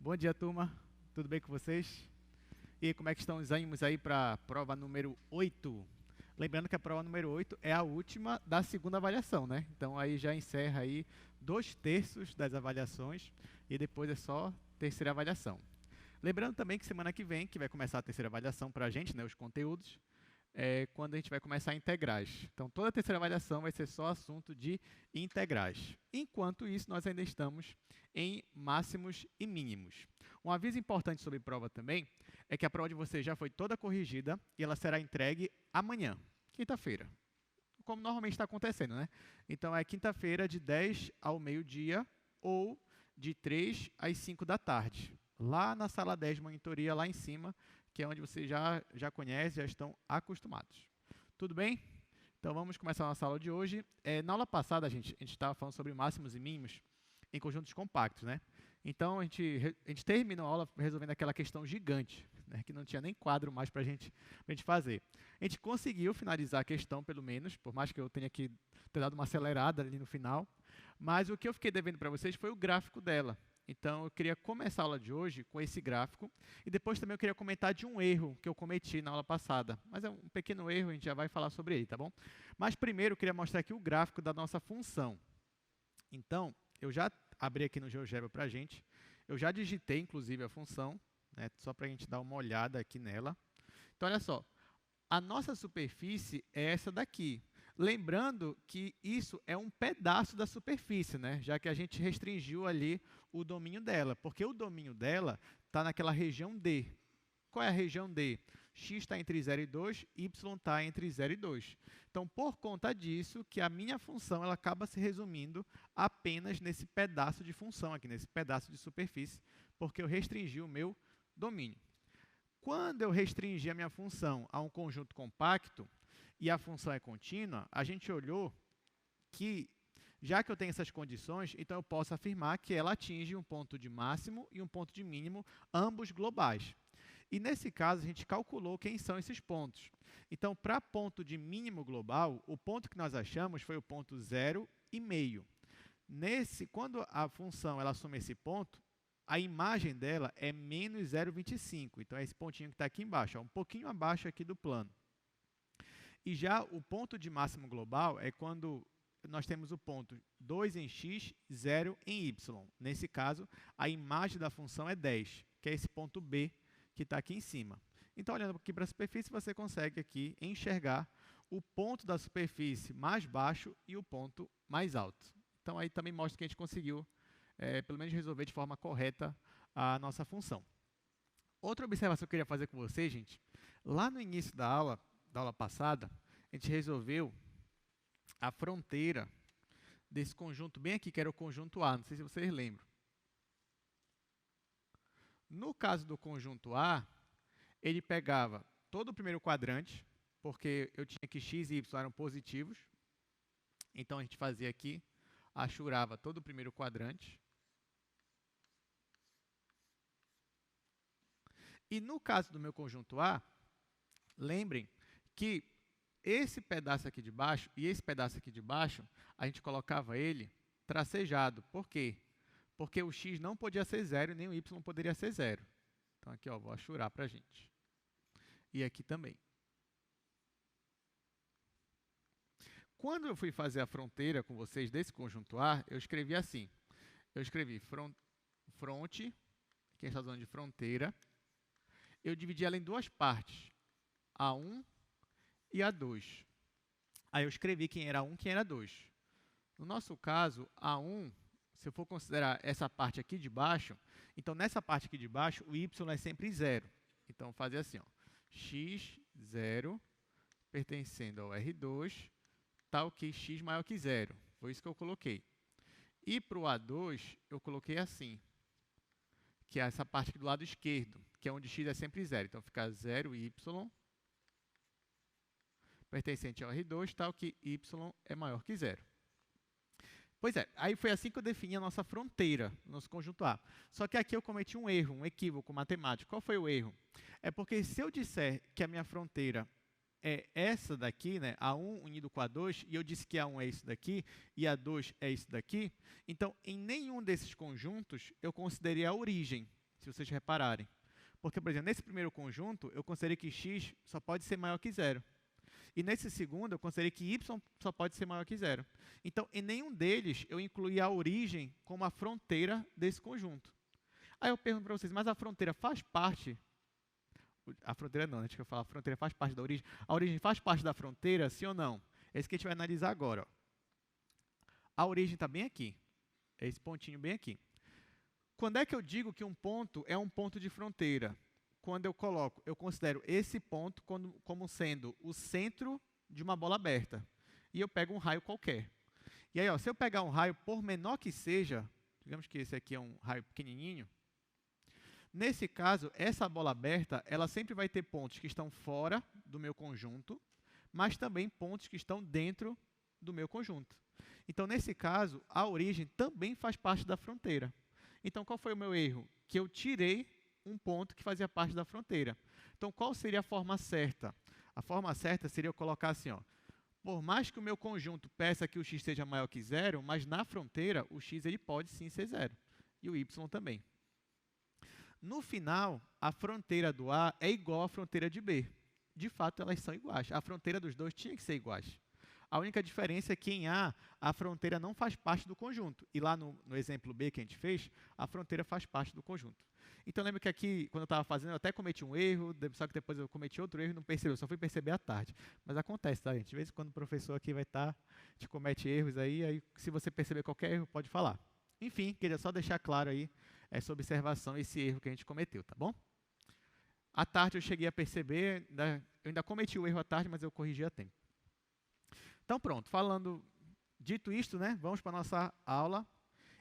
Bom dia, turma. Tudo bem com vocês? E como é que estão os ânimos aí para a prova número 8? Lembrando que a prova número 8 é a última da segunda avaliação, né? Então aí já encerra aí 2/3 das avaliações e depois é só terceira avaliação. Lembrando também que semana que vem, que vai começar a terceira avaliação para a gente, né, os conteúdos, quando a gente vai começar integrais. Então, toda a terceira avaliação vai ser só assunto de integrais. Enquanto isso, nós ainda estamos em máximos e mínimos. Um aviso importante sobre prova também é que a prova de vocês já foi toda corrigida e ela será entregue amanhã, quinta-feira, como normalmente está acontecendo, né? Então, é quinta-feira de 10 ao meio-dia ou de 3 às 5 da tarde, lá na sala 10 de monitoria, lá em cima, que é onde vocês já conhecem, já estão acostumados. Tudo bem? Então vamos começar a nossa aula de hoje. Na aula passada, a gente estava falando sobre máximos e mínimos em conjuntos compactos, né? Então a gente terminou a aula resolvendo aquela questão gigante, né, que não tinha nem quadro mais para a gente fazer. A gente conseguiu finalizar a questão, pelo menos, por mais que eu tenha que ter dado uma acelerada ali no final, mas o que eu fiquei devendo para vocês foi o gráfico dela. Então, eu queria começar a aula de hoje com esse gráfico e depois também eu queria comentar de um erro que eu cometi na aula passada. Mas é um pequeno erro, a gente já vai falar sobre ele, tá bom? Mas primeiro eu queria mostrar aqui o gráfico da nossa função. Então, eu já abri aqui no GeoGebra para a gente. Eu já digitei, inclusive, a função, né, só para a gente dar uma olhada aqui nela. Então, olha só. A nossa superfície é essa daqui. Lembrando que isso é um pedaço da superfície, né? Já que a gente restringiu ali o domínio dela, porque o domínio dela está naquela região D. Qual é a região D? X está entre 0 e 2, Y está entre 0 e 2. Então, por conta disso, que a minha função ela acaba se resumindo apenas nesse pedaço de função aqui, nesse pedaço de superfície, porque eu restringi o meu domínio. Quando eu restringi a minha função a um conjunto compacto e a função é contínua, a gente olhou que, já que eu tenho essas condições, então eu posso afirmar que ela atinge um ponto de máximo e um ponto de mínimo, ambos globais. E nesse caso, a gente calculou quem são esses pontos. Então, para ponto de mínimo global, o ponto que nós achamos foi o ponto 0,5. Quando a função ela assume esse ponto, a imagem dela é menos 0,25. Então, é esse pontinho que está aqui embaixo, um pouquinho abaixo aqui do plano. E já o ponto de máximo global é quando nós temos o ponto 2 em x, 0 em y. Nesse caso, a imagem da função é 10, que é esse ponto B que está aqui em cima. Então, olhando aqui para a superfície, você consegue aqui enxergar o ponto da superfície mais baixo e o ponto mais alto. Então, aí também mostra que a gente conseguiu pelo menos resolver de forma correta a nossa função. Outra observação que eu queria fazer com vocês, gente, lá no início da aula passada, a gente resolveu a fronteira desse conjunto bem aqui, que era o conjunto A, não sei se vocês lembram. No caso do conjunto A, ele pegava todo o primeiro quadrante, porque eu tinha que x e y eram positivos, então a gente fazia aqui, achurava todo o primeiro quadrante. E no caso do meu conjunto A, lembrem que esse pedaço aqui de baixo e esse pedaço aqui de baixo, a gente colocava ele tracejado. Por quê? Porque o x não podia ser 0 e nem o y poderia ser 0. Então, aqui, ó, vou achurar para a gente. E aqui também. Quando eu fui fazer a fronteira com vocês desse conjunto A, eu escrevi assim. Eu escrevi fronte, que é essa zona de fronteira. Eu dividi ela em duas partes, A1 e A2. Aí eu escrevi quem era 1 e quem era 2. No nosso caso, A1, se eu for considerar essa parte aqui de baixo, então nessa parte aqui de baixo, o y é sempre 0. Então, fazer assim, ó, x0 pertencendo ao R2, tal que x maior que 0. Foi isso que eu coloquei. E para o A2, eu coloquei assim, que é essa parte aqui do lado esquerdo, que é onde x é sempre 0. Então, fica 0y pertencente ao R2, tal que y é maior que 0. Pois é, aí foi assim que eu defini a nossa fronteira, nosso conjunto A. Só que aqui eu cometi um erro, um equívoco matemático. Qual foi o erro? É porque se eu disser que a minha fronteira é essa daqui, né, A1 unido com A2, e eu disse que A1 é isso daqui, e A2 é isso daqui, então, em nenhum desses conjuntos, eu considerei a origem. se vocês repararem. Porque, por exemplo, nesse primeiro conjunto, eu considerei que x só pode ser maior que zero. E nesse segundo, eu considerei que y só pode ser maior que zero. Então, em nenhum deles, eu incluí a origem como a fronteira desse conjunto. Aí eu pergunto para vocês, mas a fronteira faz parte... A fronteira não, né? Deixa eu falar, a fronteira faz parte da origem. A origem faz parte da fronteira, sim ou não? É isso que a gente vai analisar agora. Ó. A origem está bem aqui. É esse pontinho bem aqui. Quando é que eu digo que um ponto é um ponto de fronteira? Quando eu considero esse ponto como sendo o centro de uma bola aberta. E eu pego um raio qualquer. E aí, ó, se eu pegar um raio, por menor que seja, digamos que esse aqui é um raio pequenininho, nesse caso, essa bola aberta, ela sempre vai ter pontos que estão fora do meu conjunto, mas também pontos que estão dentro do meu conjunto. Então, nesse caso, a origem também faz parte da fronteira. Então, qual foi o meu erro? Que eu tirei um ponto que fazia parte da fronteira. Então, qual seria a forma certa? A forma certa seria eu colocar assim, ó, por mais que o meu conjunto peça que o x seja maior que zero, mas na fronteira o x ele pode sim ser zero. E o y também. No final, a fronteira do A é igual à fronteira de B. De fato, elas são iguais. A fronteira dos dois tinha que ser iguais. A única diferença é que em a fronteira não faz parte do conjunto. E lá no exemplo B que a gente fez, a fronteira faz parte do conjunto. Então, lembra que aqui, quando eu estava fazendo, eu até cometi um erro, só que depois eu cometi outro erro e não percebi, eu só fui perceber à tarde. Mas acontece, tá, gente? De vez em quando o professor aqui vai estar, te comete erros aí se você perceber qualquer erro, pode falar. Enfim, queria só deixar claro aí essa observação, esse erro que a gente cometeu, tá bom? À tarde eu cheguei a perceber, eu ainda cometi o erro à tarde, mas eu corrigi a tempo. Então, pronto, dito isto, né, vamos para a nossa aula.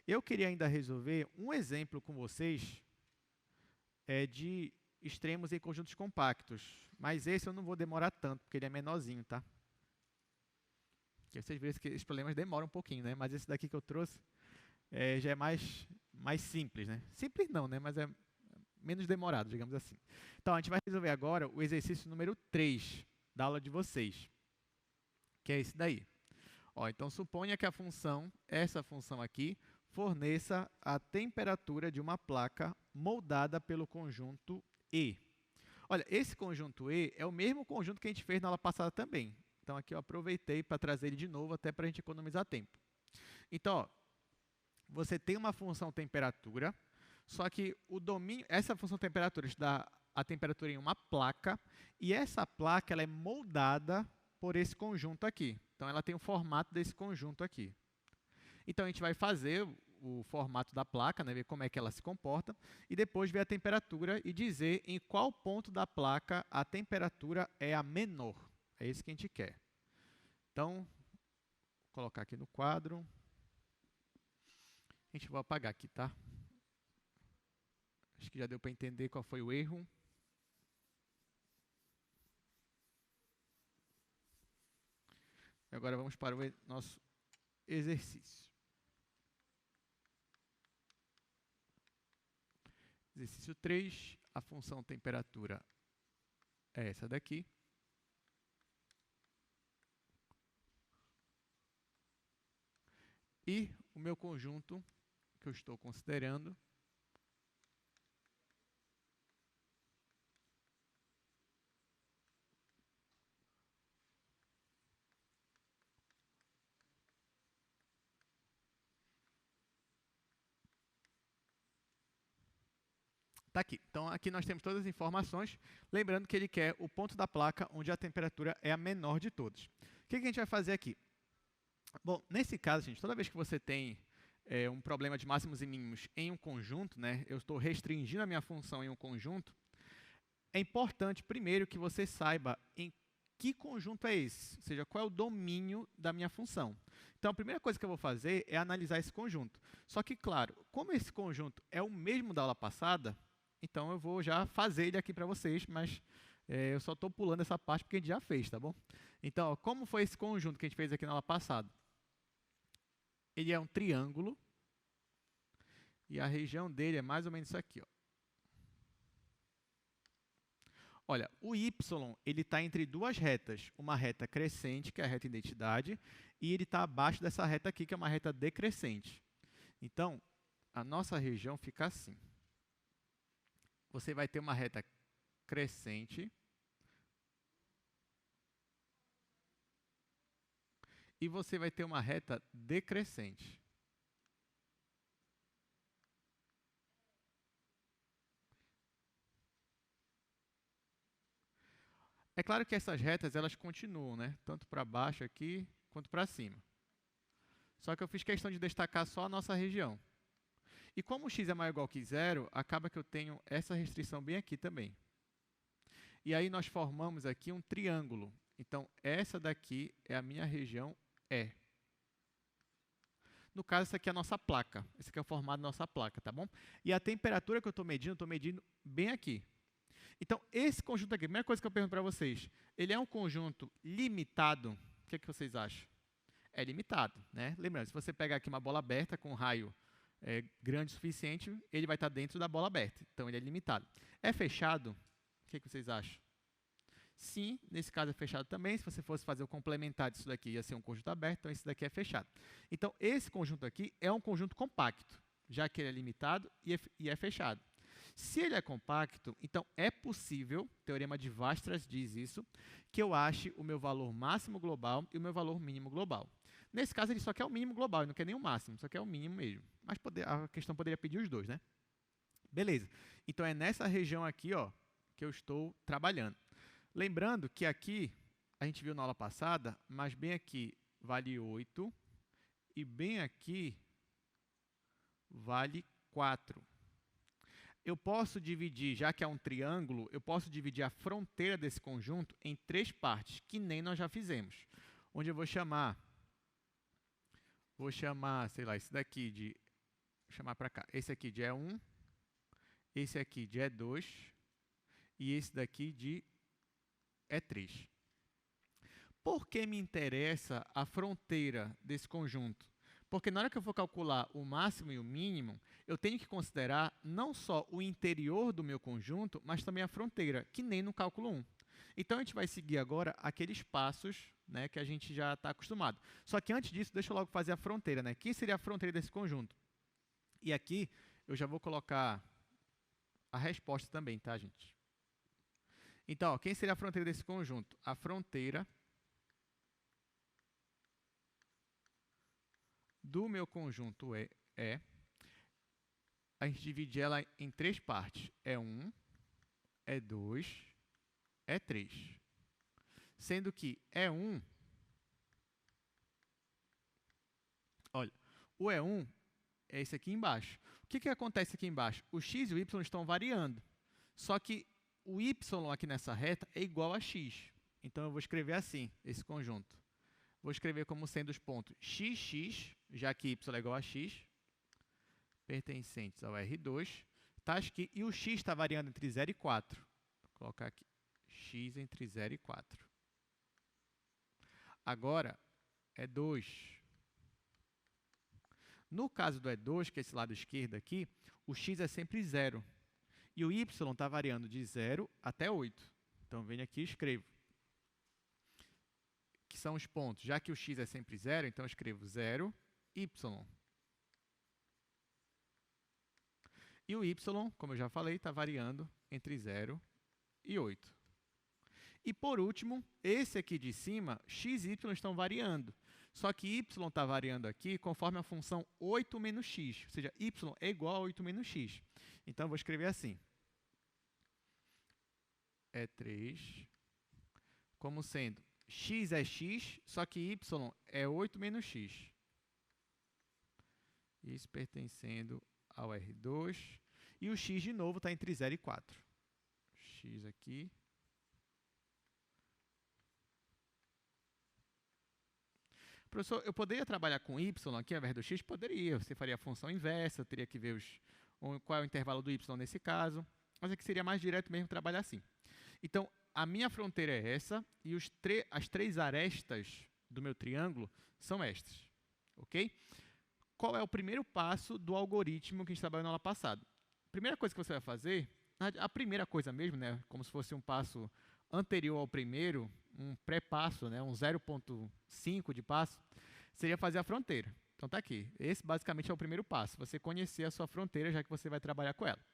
Eu queria ainda resolver um exemplo com vocês de extremos em conjuntos compactos. Mas esse eu não vou demorar tanto, porque ele é menorzinho, tá? Porque vocês veem que esses problemas demoram um pouquinho, né? Mas esse daqui que eu trouxe já é mais simples, né? Simples não, né? Mas é menos demorado, digamos assim. Então, a gente vai resolver agora o exercício número 3 da aula de vocês, que é esse daí. Ó, então, suponha que essa função aqui, forneça a temperatura de uma placa moldada pelo conjunto E. Olha, esse conjunto E é o mesmo conjunto que a gente fez na aula passada também. Então, aqui eu aproveitei para trazer ele de novo, até para a gente economizar tempo. Então, ó, você tem uma função temperatura, só que essa função temperatura dá a temperatura em uma placa, e essa placa ela é moldada por esse conjunto aqui. Então, ela tem o formato desse conjunto aqui. Então, a gente vai fazer o formato da placa, né, ver como é que ela se comporta, e depois ver a temperatura e dizer em qual ponto da placa a temperatura é a menor. É isso que a gente quer. Então, vou colocar aqui no quadro. A gente vai apagar aqui, tá? Acho que já deu para entender qual foi o erro. Agora vamos para o nosso exercício. Exercício 3, a função temperatura é essa daqui. E o meu conjunto que eu estou considerando está aqui. Então, aqui nós temos todas as informações, lembrando que ele quer o ponto da placa onde a temperatura é a menor de todos. O que a gente vai fazer aqui? Bom, nesse caso, gente, toda vez que você tem um problema de máximos e mínimos em um conjunto, né, eu estou restringindo a minha função em um conjunto, é importante, primeiro, que você saiba em que conjunto é esse, ou seja, qual é o domínio da minha função. Então, a primeira coisa que eu vou fazer é analisar esse conjunto. Só que, claro, como esse conjunto é o mesmo da aula passada, então eu vou já fazer ele aqui para vocês, mas eu só estou pulando essa parte porque a gente já fez, tá bom? Então, ó, como foi esse conjunto que a gente fez aqui na aula passada? Ele é um triângulo e a região dele é mais ou menos isso aqui, ó. Olha, o y ele está entre duas retas, uma reta crescente, que é a reta identidade, e ele está abaixo dessa reta aqui, que é uma reta decrescente. Então, a nossa região fica assim. você vai ter uma reta crescente e você vai ter uma reta decrescente. É claro que essas retas, elas continuam, né? Tanto para baixo aqui, quanto para cima. Só que eu fiz questão de destacar só a nossa região. E como o x é maior ou igual que zero, acaba que eu tenho essa restrição bem aqui também. E aí nós formamos aqui um triângulo. Então, essa daqui é a minha região E. No caso, essa aqui é a nossa placa. Esse aqui é o formato da nossa placa, tá bom? E a temperatura que eu estou medindo bem aqui. Então, esse conjunto aqui, a primeira coisa que eu pergunto para vocês, ele é um conjunto limitado? O que vocês acham? É limitado, né? Lembrando, se você pegar aqui uma bola aberta com um raio grande o suficiente, ele vai estar dentro da bola aberta. Então, ele é limitado. É fechado? O que vocês acham? Sim, nesse caso é fechado também. Se você fosse fazer o complementar disso daqui, ia ser um conjunto aberto, então esse daqui é fechado. Então, esse conjunto aqui é um conjunto compacto, já que ele é limitado e é fechado. Se ele é compacto, então é possível, o Teorema de Weierstrass diz isso, que eu ache o meu valor máximo global e o meu valor mínimo global. Nesse caso, ele só quer o mínimo global, ele não quer nem o máximo, só quer o mínimo mesmo. Mas a questão poderia pedir os dois, né? Beleza. Então, é nessa região aqui, ó, que eu estou trabalhando. Lembrando que aqui, a gente viu na aula passada, mas bem aqui vale 8 e bem aqui vale 4. Eu posso dividir, já que é um triângulo, eu posso dividir a fronteira desse conjunto em 3 partes, que nem nós já fizemos. Onde eu vou chamar, sei lá, esse daqui de, vou chamar para cá, esse aqui de E1, esse aqui de E2 e esse daqui de E3. Por que me interessa a fronteira desse conjunto? Porque na hora que eu for calcular o máximo e o mínimo, eu tenho que considerar não só o interior do meu conjunto, mas também a fronteira, que nem no cálculo 1. Então, a gente vai seguir agora aqueles passos, né, que a gente já está acostumado. Só que antes disso, deixa eu logo fazer a fronteira. Né? Quem seria a fronteira desse conjunto? E aqui, eu já vou colocar a resposta também, tá, gente? Então, ó, quem seria a fronteira desse conjunto? A fronteira do meu conjunto é, a gente divide ela em 3 partes. E1, E2, E3. Sendo que E1, olha, o E1 é esse aqui embaixo. O que acontece aqui embaixo? O x e o y estão variando. Só que o y aqui nessa reta é igual a x. Então, eu vou escrever assim, esse conjunto. Vou escrever como sendo os pontos xx, já que y é igual a x, pertencentes ao R2, tá aqui, e o x está variando entre 0 e 4. Vou colocar aqui, x entre 0 e 4. Agora, é 2. No caso do E2, que é esse lado esquerdo aqui, o x é sempre 0. E o y está variando de 0 até 8. Então, venho aqui e escrevo. Que são os pontos. Já que o x é sempre 0, então eu escrevo 0, y. E o y, como eu já falei, está variando entre 0 e 8. E, por último, esse aqui de cima, x e y estão variando. Só que y está variando aqui conforme a função 8 menos x. Ou seja, y é igual a 8 menos x. Então, eu vou escrever assim. É 3, como sendo x é x, só que y é 8 menos x. Isso pertencendo ao R2. E o x, de novo, está entre 0 e 4. X aqui. Professor, eu poderia trabalhar com y aqui ao invés do x? Poderia. Você faria a função inversa, teria que ver qual é o intervalo do y nesse caso. Mas aqui seria mais direto mesmo trabalhar assim. Então, a minha fronteira é essa e as 3 arestas do meu triângulo são estas. Ok? Qual é o primeiro passo do algoritmo que a gente trabalhou na aula passada? A primeira coisa que você vai fazer, a primeira coisa mesmo, né, como se fosse um passo anterior ao primeiro, um pré-passo, né, um 0.5 de passo, seria fazer a fronteira. Então, está aqui. Esse, basicamente, é o primeiro passo, você conhecer a sua fronteira, já que você vai trabalhar com ela.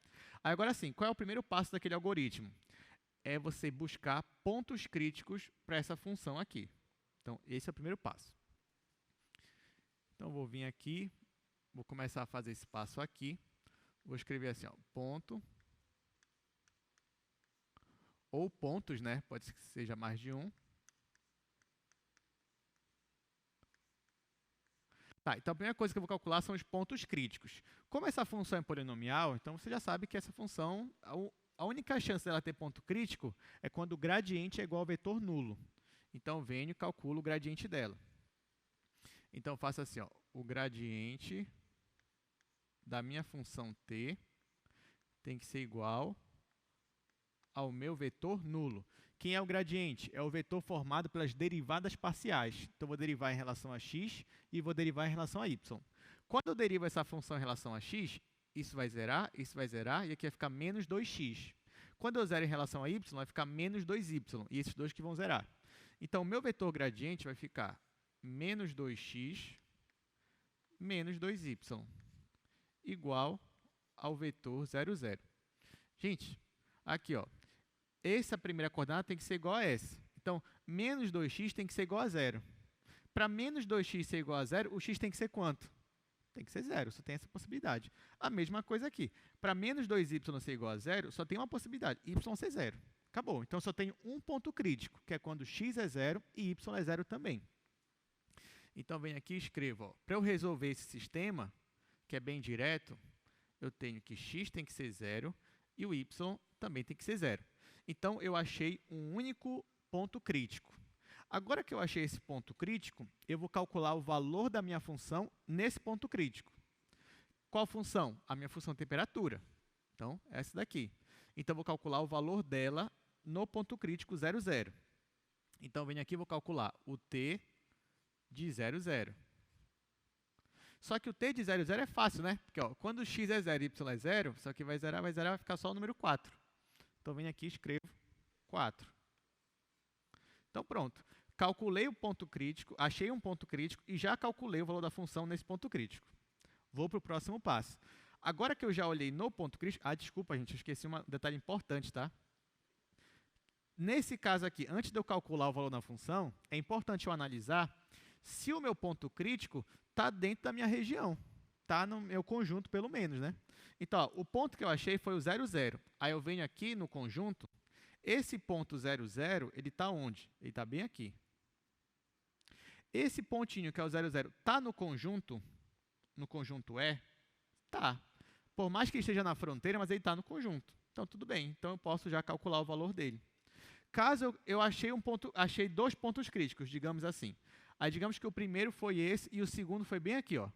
Agora sim, qual é o primeiro passo daquele algoritmo? É você buscar pontos críticos para essa função aqui. Então, esse é o primeiro passo. Então, vou vir aqui, vou começar a fazer esse passo aqui. Vou escrever assim, ó, ponto, ou pontos, né? Pode ser que seja mais de um. Tá, então a primeira coisa que eu vou calcular são os pontos críticos. Como essa função é polinomial, então você já sabe que essa função, a única chance dela ter ponto crítico é quando o gradiente é igual ao vetor nulo. Então, venho e calculo o gradiente dela. Então, eu faço assim, ó, o gradiente da minha função t tem que ser igual ao meu vetor nulo. Quem é o gradiente? É o vetor formado pelas derivadas parciais. Então, eu vou derivar em relação a x e vou derivar em relação a y. Quando eu derivo essa função em relação a x, isso vai zerar, e aqui vai ficar menos 2x. Quando eu zero em relação a y, vai ficar menos 2y, e esses dois que vão zerar. Então, o meu vetor gradiente vai ficar menos 2x menos 2y, igual ao vetor 0, 0. Gente, aqui, ó, essa primeira coordenada tem que ser igual a essa. Então, menos 2x tem que ser igual a 0. Para menos 2x ser igual a 0, o x tem que ser quanto? Tem que ser 0, só tem essa possibilidade. A mesma coisa aqui. Para menos 2y ser igual a 0, só tem uma possibilidade, y ser 0. Acabou. Então, só tenho um ponto crítico, que é quando x é 0 e y é 0 também. Então, venho aqui e escrevo, para eu resolver esse sistema, que é bem direto, eu tenho que x tem que ser 0 e o y também tem que ser 0. Então, eu achei um único ponto crítico. Agora que eu achei esse ponto crítico, eu vou calcular o valor da minha função nesse ponto crítico. Qual função? A minha função temperatura. Então, essa daqui. Então, eu vou calcular o valor dela no ponto crítico 0, 0. Então, venho aqui e vou calcular o t de 0, 0. Só que o t de 0, 0 é fácil, né? Porque ó, quando x é 0 e y é 0, só que vai zerar, vai ficar só o número 4. Então, venho aqui e escrevo 4. Então, pronto. Calculei o ponto crítico, achei um ponto crítico e já calculei o valor da função nesse ponto crítico. Vou para o próximo passo. Agora que eu já olhei no ponto crítico... Ah, desculpa, gente, eu esqueci um detalhe importante, tá? Nesse caso aqui, antes de eu calcular o valor da função, é importante eu analisar se o meu ponto crítico está dentro da minha região. Está no meu conjunto, pelo menos, né? Então, ó, o ponto que eu achei foi o 0, 0. Aí eu venho aqui no conjunto. Esse ponto 0, 0, ele está onde? Ele está bem aqui. Esse pontinho, que é o 0, 0, está no conjunto E? Tá. Por mais que ele esteja na fronteira, mas ele está no conjunto. Então, tudo bem. Então, eu posso já calcular o valor dele. Caso eu achei dois pontos críticos, digamos assim. Aí, digamos que o primeiro foi esse e o segundo foi bem aqui, ó.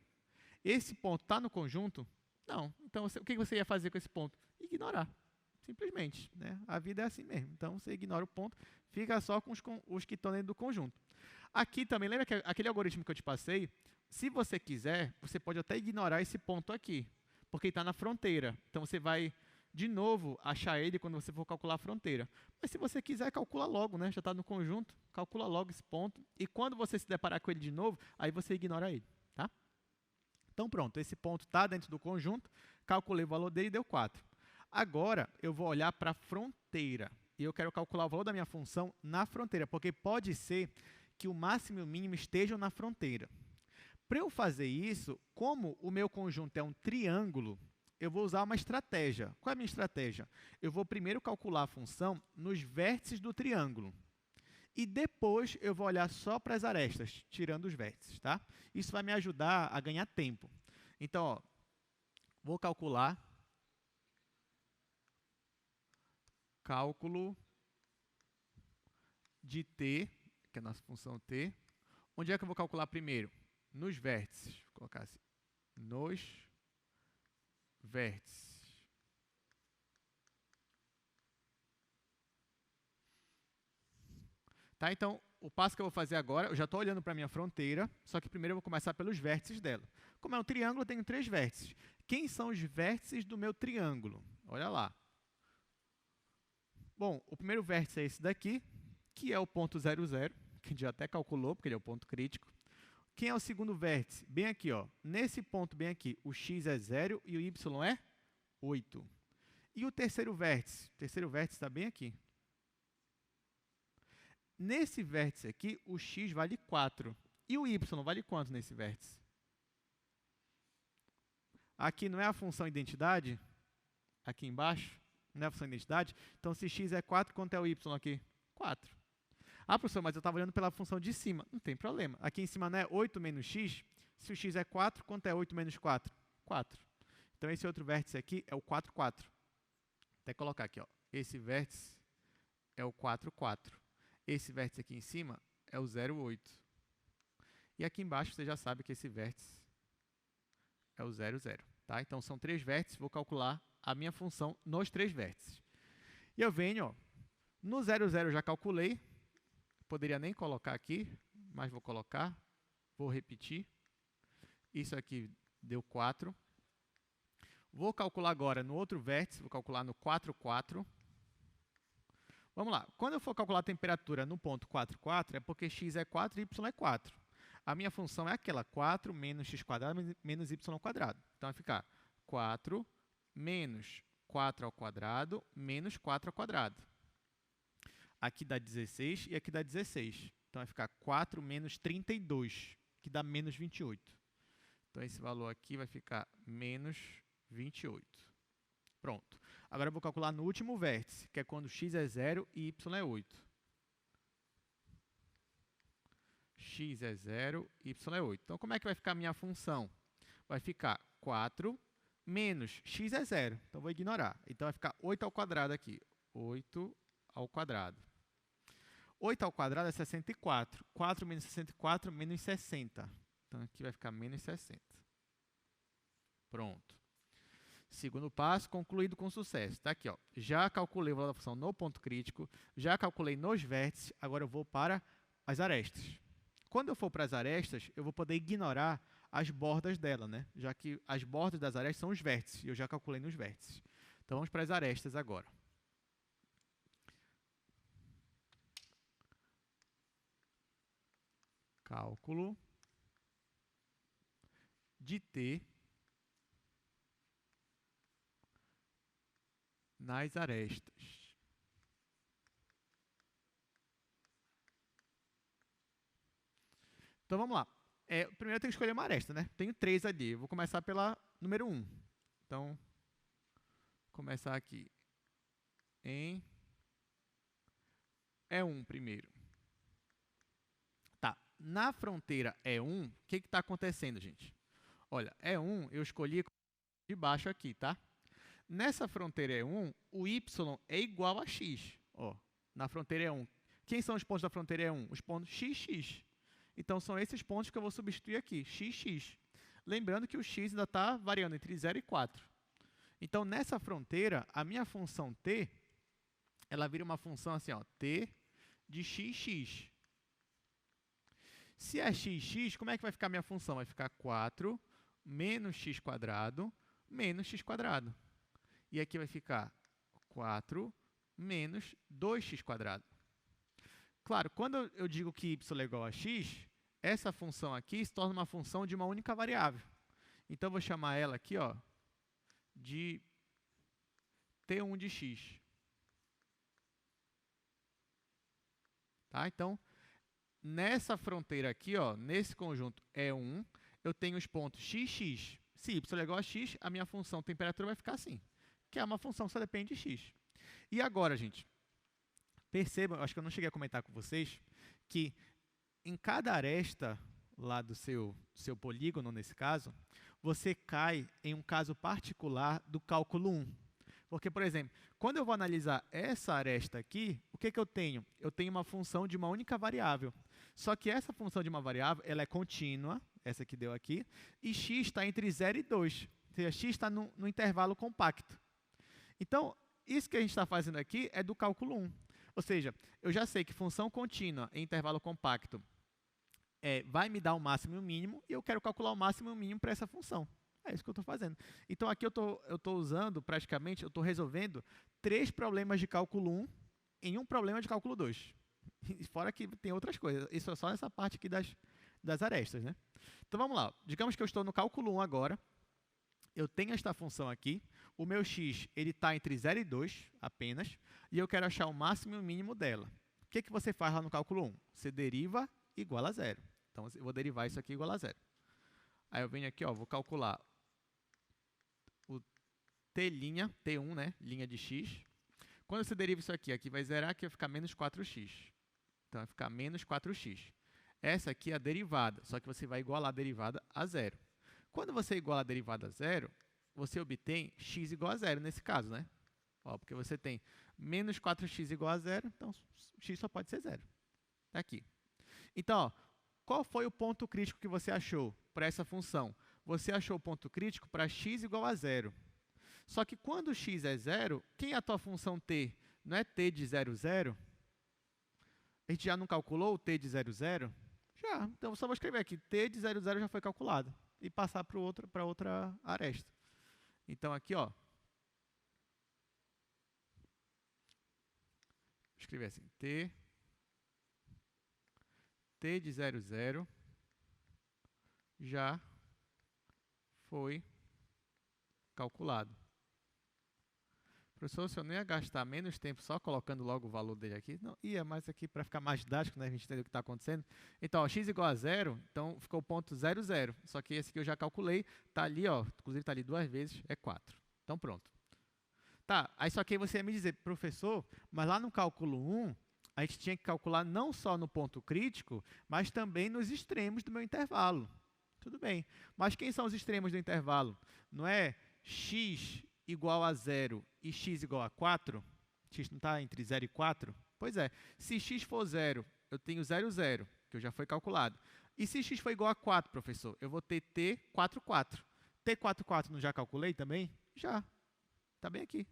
Esse ponto está no conjunto? Não. Então, o que você ia fazer com esse ponto? Ignorar. Simplesmente, né? A vida é assim mesmo. Então, você ignora o ponto, fica só com os que estão dentro do conjunto. Aqui também, lembra que aquele algoritmo que eu te passei? Se você quiser, você pode até ignorar esse ponto aqui, porque ele está na fronteira. Então, você vai, de novo, achar ele quando você for calcular a fronteira. Mas se você quiser, calcula logo, né? Já está no conjunto, calcula logo esse ponto. E quando você se deparar com ele de novo, aí você ignora ele, tá? Então, pronto, esse ponto está dentro do conjunto, calculei o valor dele e deu 4. Agora, eu vou olhar para a fronteira. E eu quero calcular o valor da minha função na fronteira, porque pode ser que o máximo e o mínimo estejam na fronteira. Para eu fazer isso, como o meu conjunto é um triângulo, eu vou usar uma estratégia. Qual é a minha estratégia? Eu vou primeiro calcular a função nos vértices do triângulo. E depois eu vou olhar só para as arestas, tirando os vértices, tá? Isso vai me ajudar a ganhar tempo. Então, ó, vou calcular cálculo de t, que é a nossa função t. Onde é que eu vou calcular primeiro? Nos vértices. Vou colocar assim. Nos vértices. Tá, então, o passo que eu vou fazer agora, eu já estou olhando para a minha fronteira, só que primeiro eu vou começar pelos vértices dela. Como é um triângulo, eu tenho 3 vértices. Quem são os vértices do meu triângulo? Olha lá. Bom, o primeiro vértice é esse daqui, que é o ponto 0, 0, que a gente já até calculou, porque ele é o ponto crítico. Quem é o segundo vértice? Bem aqui, ó. Nesse ponto bem aqui, o x é 0 e o y é 8. E o terceiro vértice? O terceiro vértice está bem aqui. Nesse vértice aqui, o x vale 4. E o y vale quanto nesse vértice? Aqui não é a função identidade? Aqui embaixo? Não é a função identidade? Então, se x é 4, quanto é o y aqui? 4. Ah, professor, mas eu estava olhando pela função de cima. Não tem problema. Aqui em cima não é 8 menos x? Se o x é 4, quanto é 8 menos 4? 4. Então, esse outro vértice aqui é o 4, 4. Até colocar aqui, ó. Esse vértice é o 4, 4. Esse vértice aqui em cima é o 0, 8. E aqui embaixo você já sabe que esse vértice é o 0, 0. Tá? Então, são 3 vértices. Vou calcular a minha função nos 3 vértices. E eu venho, ó, no 0, 0 eu já calculei. Poderia nem colocar aqui, mas vou colocar. Vou repetir. Isso aqui deu 4. Vou calcular agora no outro vértice, vou calcular no 4, 4. Vamos lá. Quando eu for calcular a temperatura no ponto 4, 4, é porque x é 4 e y é 4. A minha função é aquela, 4 menos x quadrado menos y quadrado. Então, vai ficar 4 menos 4 ao quadrado menos 4 ao quadrado. Aqui dá 16 e aqui dá 16. Então, vai ficar 4 menos 32, que dá menos 28. Então, esse valor aqui vai ficar menos 28. Pronto. Agora, eu vou calcular no último vértice, que é quando x é 0 e y é 8. X é 0 e y é 8. Então, como é que vai ficar a minha função? Vai ficar 4 menos x é 0. Então, vou ignorar. Então, vai ficar 8 ao quadrado aqui. 8 ao quadrado. 8 ao quadrado é 64. 4 menos 64, menos 60. Então, aqui vai ficar menos 60. Pronto. Segundo passo, concluído com sucesso. Está aqui, ó. Já calculei o valor da função no ponto crítico, já calculei nos vértices, agora eu vou para as arestas. Quando eu for para as arestas, eu vou poder ignorar as bordas dela, né? Já que as bordas das arestas são os vértices, e eu já calculei nos vértices. Então, vamos para as arestas agora. Cálculo de T nas arestas. Então, vamos lá. Primeiro eu tenho que escolher uma aresta, né? Tenho 3 ali. Eu vou começar pela número 1. Então, vou começar aqui em E1 primeiro. Tá. Na fronteira E1, o que está acontecendo, gente? Olha, E1 eu escolhi de baixo aqui, tá? Nessa fronteira E1, o y é igual a x. Ó, na fronteira E1. Quem são os pontos da fronteira E1? Os pontos x, x. Então, são esses pontos que eu vou substituir aqui, x, x. Lembrando que o x ainda está variando entre 0 e 4. Então, nessa fronteira, a minha função t, ela vira uma função assim, ó, t de x, x. Se é x, x, como é que vai ficar a minha função? Vai ficar 4 menos x quadrado menos x quadrado. E aqui vai ficar 4 menos 2x quadrado. Claro, quando eu digo que y é igual a x, essa função aqui se torna uma função de uma única variável. Então, eu vou chamar ela aqui, ó, de t1 de x. Tá? Então, nessa fronteira aqui, ó, nesse conjunto E1, eu tenho os pontos x, x. Se y é igual a x, a minha função temperatura vai ficar assim, que é uma função que só depende de x. E agora, gente, percebam, acho que eu não cheguei a comentar com vocês, que em cada aresta lá do seu polígono, nesse caso, você cai em um caso particular do cálculo 1. Porque, por exemplo, quando eu vou analisar essa aresta aqui, o que eu tenho? Eu tenho uma função de uma única variável. Só que essa função de uma variável, ela é contínua, essa que deu aqui, e x está entre 0 e 2. Ou seja, x está no intervalo compacto. Então, isso que a gente está fazendo aqui é do cálculo 1. Ou seja, eu já sei que função contínua em intervalo compacto vai me dar o máximo e o mínimo, e eu quero calcular o máximo e o mínimo para essa função. É isso que eu estou fazendo. Então, aqui eu estou usando, praticamente, eu estou resolvendo 3 problemas de cálculo 1 em um problema de cálculo 2. Fora que tem outras coisas. Isso é só nessa parte aqui das arestas, né? Então, vamos lá. Digamos que eu estou no cálculo 1 agora. Eu tenho esta função aqui. o meu x ele está entre 0 e 2 apenas, e eu quero achar o máximo e o mínimo dela. O que você faz lá no cálculo 1? Você deriva igual a zero. Então, eu vou derivar isso aqui igual a zero. Aí eu venho aqui, ó, vou calcular o T', né, linha de x. Quando você deriva isso aqui, aqui vai zerar, aqui vai ficar menos 4x. Então, vai ficar menos 4x. Essa aqui é a derivada, só que você vai igualar a derivada a zero. Quando você iguala a derivada a zero, você obtém x igual a zero nesse caso, né? Ó, porque você tem menos 4x igual a zero, então x só pode ser zero. Está aqui. Então, ó, qual foi o ponto crítico que você achou para essa função? Você achou o ponto crítico para x igual a zero. Só que quando x é zero, quem é a tua função t? Não é t de 0, 0? A gente já não calculou o t de 0, 0? Já. Então, eu só vou escrever aqui, t de 0, 0 já foi calculado. E passar para outra aresta. Então, aqui, ó. Vou escrever assim, t de 0, 0 já foi calculado. Professor, se eu não ia gastar menos tempo só colocando logo o valor dele aqui, não ia, mas aqui para ficar mais didático, né, a gente entender o que está acontecendo. Então, ó, x igual a 0, então ficou o ponto 0, 0. Só que esse aqui eu já calculei, está ali, ó, inclusive está ali 2 vezes, é 4. Então, pronto. Tá, aí só que aí você ia me dizer, professor, mas lá no cálculo 1, a gente tinha que calcular não só no ponto crítico, mas também nos extremos do meu intervalo. Tudo bem, mas quem são os extremos do intervalo? Não é x igual a 0 e x igual a 4? X não está entre 0 e 4? Pois é, se x for 0, eu tenho 0, 0, que já foi calculado. E se x for igual a 4, professor, eu vou ter t, 4, 4. T, 4, 4 não já calculei também? Já. Está bem aqui.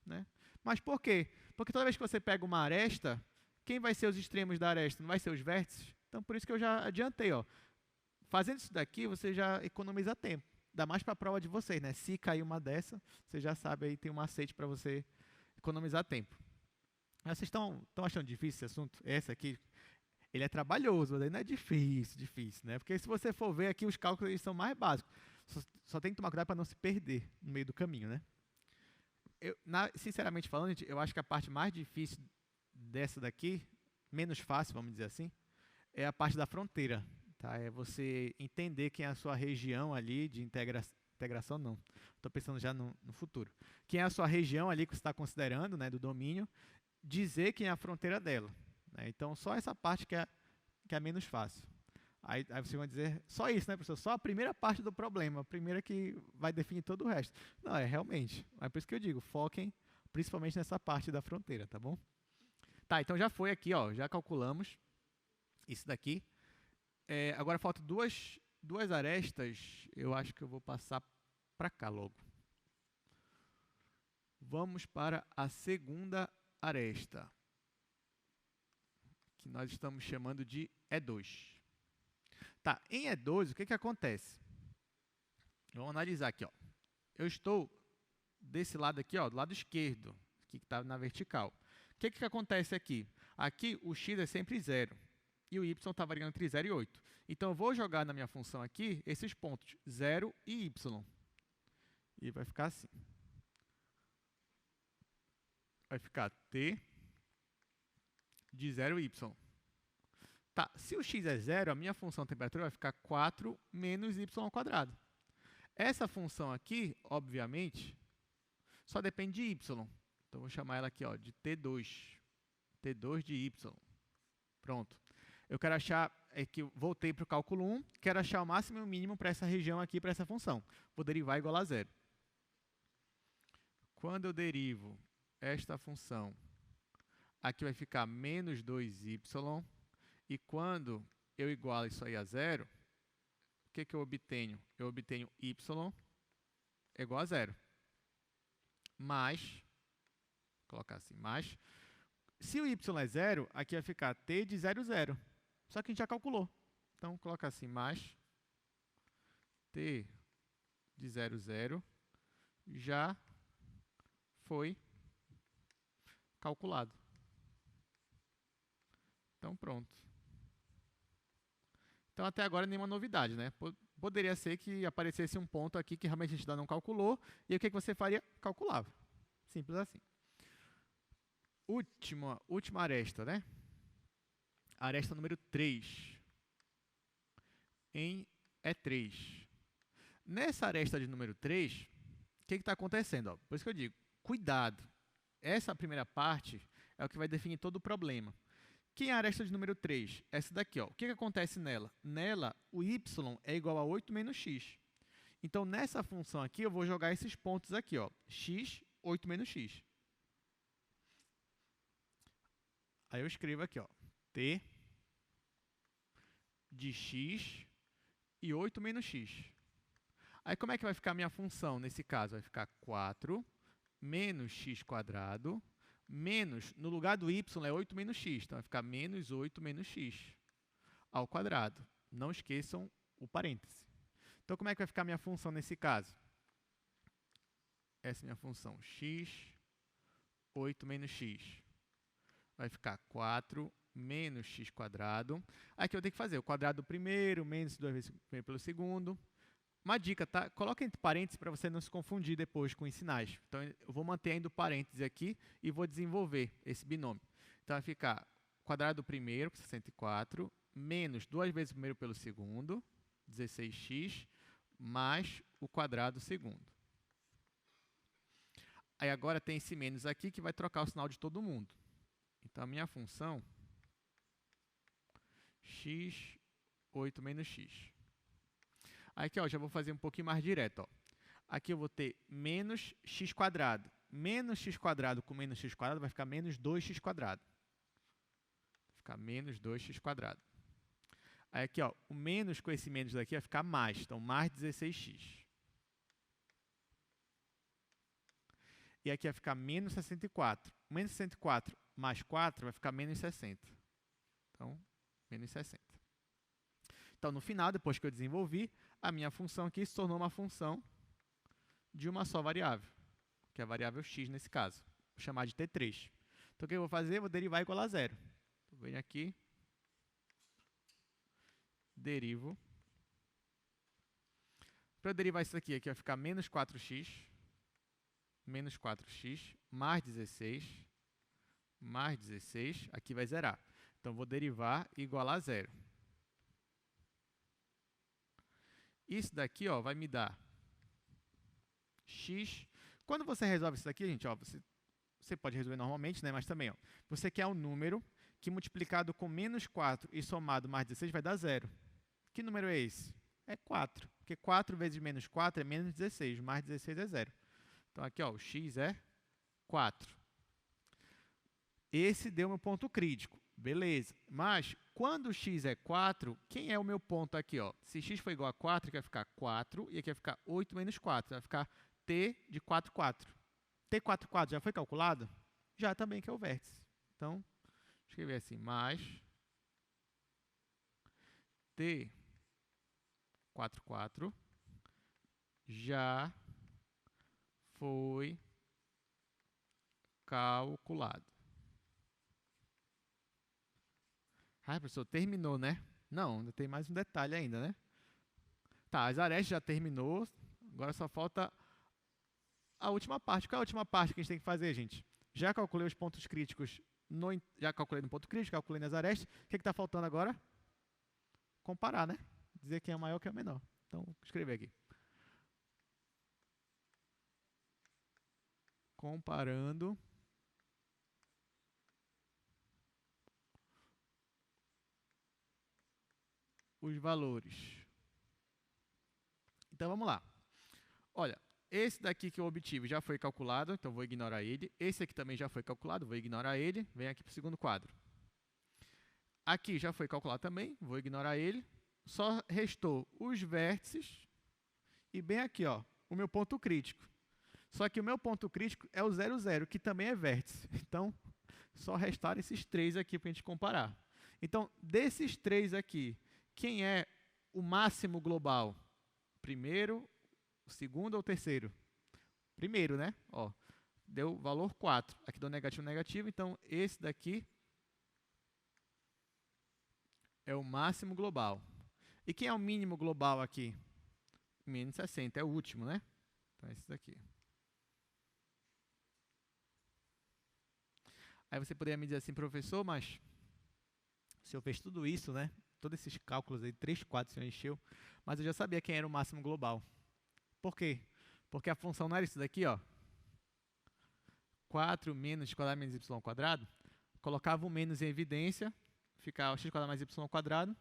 Né? Mas por quê? Porque toda vez que você pega uma aresta, quem vai ser os extremos da aresta? Não vai ser os vértices? Então, por isso que eu já adiantei. Ó. Fazendo isso daqui, você já economiza tempo. Dá mais para a prova de vocês, né? Se cair uma dessa, você já sabe, aí tem um macete para você economizar tempo. Mas vocês estão achando difícil esse assunto? Esse aqui, ele é trabalhoso, mas não é difícil, né? Porque se você for ver aqui, os cálculos eles são mais básicos. Só tem que tomar cuidado para não se perder no meio do caminho, né? Sinceramente falando, gente, eu acho que a parte mais difícil dessa daqui, menos fácil, vamos dizer assim, é a parte da fronteira. Tá? É você entender quem é a sua região ali de integração, não. Estou pensando já no futuro. Quem é a sua região ali que você está considerando, né, do domínio, dizer quem é a fronteira dela. Né? Então, só essa parte que é menos fácil. Aí vocês vão dizer, só isso, né, professor? Só a primeira parte do problema, a primeira que vai definir todo o resto. Não, é realmente. É por isso que eu digo, foquem principalmente nessa parte da fronteira, tá bom? Tá, então já foi aqui, ó, já calculamos isso daqui. Agora faltam duas arestas, eu acho que eu vou passar para cá logo. Vamos para a segunda aresta, que nós estamos chamando de E2. Tá, em E2, o que acontece? Vamos analisar aqui, ó. Eu estou desse lado aqui, ó, do lado esquerdo, que está na vertical. O que acontece aqui? Aqui o x é sempre 0 e o y está variando entre 0 e 8. Então, eu vou jogar na minha função aqui esses pontos, 0 e y. E vai ficar assim. Vai ficar t de 0 y. Tá, se o x é 0, a minha função temperatura vai ficar 4 menos y ao quadrado. Essa função aqui, obviamente, só depende de y. Então, eu vou chamar ela aqui ó, de T2. T2 de y. Pronto. Eu quero achar, que voltei para o cálculo 1, quero achar o máximo e o mínimo para essa região aqui, para essa função. Vou derivar igual a 0. Quando eu derivo esta função, aqui vai ficar menos 2y. E quando eu igualo isso aí a 0, o que eu obtenho? Eu obtenho y é igual a 0. Mais, vou colocar assim, mais. Se o y é 0, aqui vai ficar t de 0, 0. Só que a gente já calculou. Então, coloca assim, mais t de 0, 0 já foi calculado. Então, pronto. Então, até agora, nenhuma novidade, né? poderia ser que aparecesse um ponto aqui que realmente a gente ainda não calculou, e o que você faria? Calculava. Simples assim. Última aresta, né? Aresta número 3. Em E3. Nessa aresta de número 3, o que está acontecendo? Ó? Por isso que eu digo, cuidado. Essa primeira parte é o que vai definir todo o problema. Quem é a aresta de número 3? Essa daqui. Ó. O que acontece nela? Nela, o y é igual a 8 menos x. Então, nessa função aqui, eu vou jogar esses pontos aqui. Ó. X, 8 menos x. Aí eu escrevo aqui, ó, t de x e 8 menos x. Aí, como é que vai ficar a minha função nesse caso? Vai ficar 4 menos x quadrado, menos, no lugar do y é 8 menos x, então vai ficar menos 8 menos x ao quadrado. Não esqueçam o parêntese. Então, como é que vai ficar a minha função nesse caso? Essa é a minha função, x, 8 menos x. Vai ficar 4 menos x quadrado. Aqui eu tenho que fazer o quadrado do primeiro, menos 2 vezes o primeiro pelo segundo. Uma dica, tá? Coloca entre parênteses para você não se confundir depois com os sinais. Então, eu vou manter ainda o parênteses aqui e vou desenvolver esse binômio. Então, vai ficar quadrado do primeiro, 64, menos 2 vezes o primeiro pelo segundo, 16x, mais o quadrado do segundo. Aí, agora tem esse menos aqui que vai trocar o sinal de todo mundo. Então, a minha função, x, 8 menos x. Aqui, ó, já vou fazer um pouquinho mais direto. Ó. Aqui eu vou ter menos x quadrado. Menos x quadrado com menos x quadrado vai ficar menos 2x quadrado. Vai ficar menos 2x quadrado. Aí aqui, ó, o menos com esse menos daqui vai ficar mais. Então, mais 16x. E aqui vai ficar menos 64. Menos 64 mais 4 vai ficar menos 60. Então, menos 60. Então, no final, depois que eu desenvolvi, a minha função aqui se tornou uma função de uma só variável, que é a variável x nesse caso. Vou chamar de T3. Então, o que eu vou fazer? Eu vou derivar igual a zero. Eu venho aqui, derivo. Para eu derivar isso aqui vai ficar menos 4x, mais 16, mais 16, aqui vai zerar. Então, vou derivar igual a zero. Isso daqui, ó, vai me dar x. Quando você resolve isso daqui, gente, ó, você pode resolver normalmente, né? Mas também, ó, você quer um número que multiplicado com menos 4 e somado mais 16 vai dar zero. Que número é esse? É 4. Porque 4 vezes menos 4 é menos 16. Mais 16 é zero. Então, aqui, ó, o x é 4. Esse deu meu ponto crítico. Beleza. Mas, quando o x é 4, quem é o meu ponto aqui? Ó? Se x for igual a 4, aqui vai ficar 4 e aqui vai ficar 8 menos 4. Vai ficar t de 4, 4. T 4, 4 já foi calculado? Já também, que é o vértice. Então, escrever assim, mais t 4, 4 já foi calculado. Ah, professor, terminou, né? Não, ainda tem mais um detalhe ainda, né? Tá, as arestas já terminou, agora só falta a última parte. Qual é a última parte que a gente tem que fazer, gente? Já calculei os pontos críticos, já calculei no ponto crítico, calculei nas arestas. O que está faltando agora? Comparar, né? Dizer quem é o maior e quem é o menor. Então, vou escrever aqui. Comparando os valores. Então, vamos lá. Olha, esse daqui que eu obtive já foi calculado, então vou ignorar ele. Esse aqui também já foi calculado, vou ignorar ele. Vem aqui para o segundo quadro. Aqui já foi calculado também, vou ignorar ele. Só restou os vértices e bem aqui, ó, o meu ponto crítico. Só que o meu ponto crítico é o 0, 0, que também é vértice. Então, só restaram esses três aqui para a gente comparar. Então, desses três aqui, quem é o máximo global? Primeiro, o segundo ou o terceiro? Primeiro, né? Ó, deu valor 4. Aqui deu negativo, negativo. Então, esse daqui é o máximo global. E quem é o mínimo global aqui? menos 60, é o último, né? Então, é esse daqui. Aí você poderia me dizer assim, professor, mas o senhor fez tudo isso, né? Todos esses cálculos aí, 3, 4, o senhor encheu, mas eu já sabia quem era o máximo global. Por quê? Porque a função não era isso daqui, ó. 4 menos x quadrado menos y quadrado. Colocava o menos em evidência, ficava x quadrado mais y quadrado.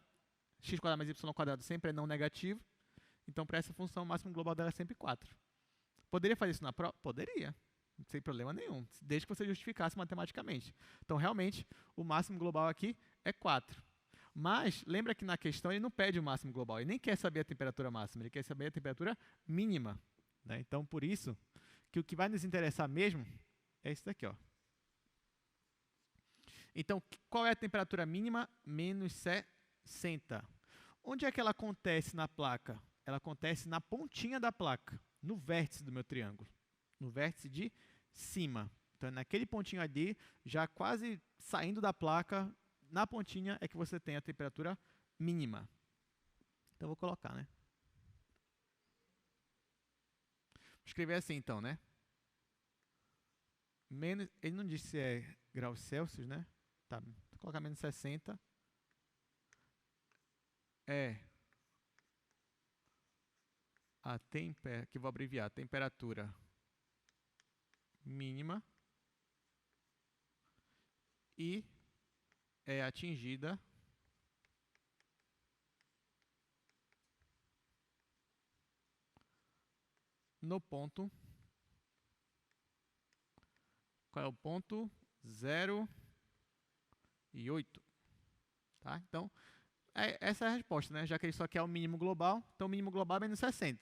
X quadrado mais y quadrado sempre é não negativo. Então, para essa função, o máximo global dela é sempre 4. Poderia fazer isso na prova? Poderia. Sem problema nenhum, desde que você justificasse matematicamente. Então, realmente, o máximo global aqui é 4. Mas, lembra que na questão ele não pede o máximo global, ele nem quer saber a temperatura máxima, ele quer saber a temperatura mínima. Né? Então, por isso, que o que vai nos interessar mesmo é isso daqui. Ó. Então, qual é a temperatura mínima? Menos 60. Onde é que ela acontece na placa? Ela acontece na pontinha da placa, no vértice do meu triângulo, no vértice de cima. Então, naquele pontinho ali, já quase saindo da placa, na pontinha é que você tem a temperatura mínima. Então, eu vou colocar, né? Vou escrever assim, então, né? Menos, ele não diz se é graus Celsius, né? Tá, vou colocar menos 60. É a que vou abreviar, temperatura mínima e é atingida no ponto. Qual é o ponto? 0 e 8. Tá? Então, essa é a resposta, né? Já que isso aqui é o mínimo global, então o mínimo global é menos 60.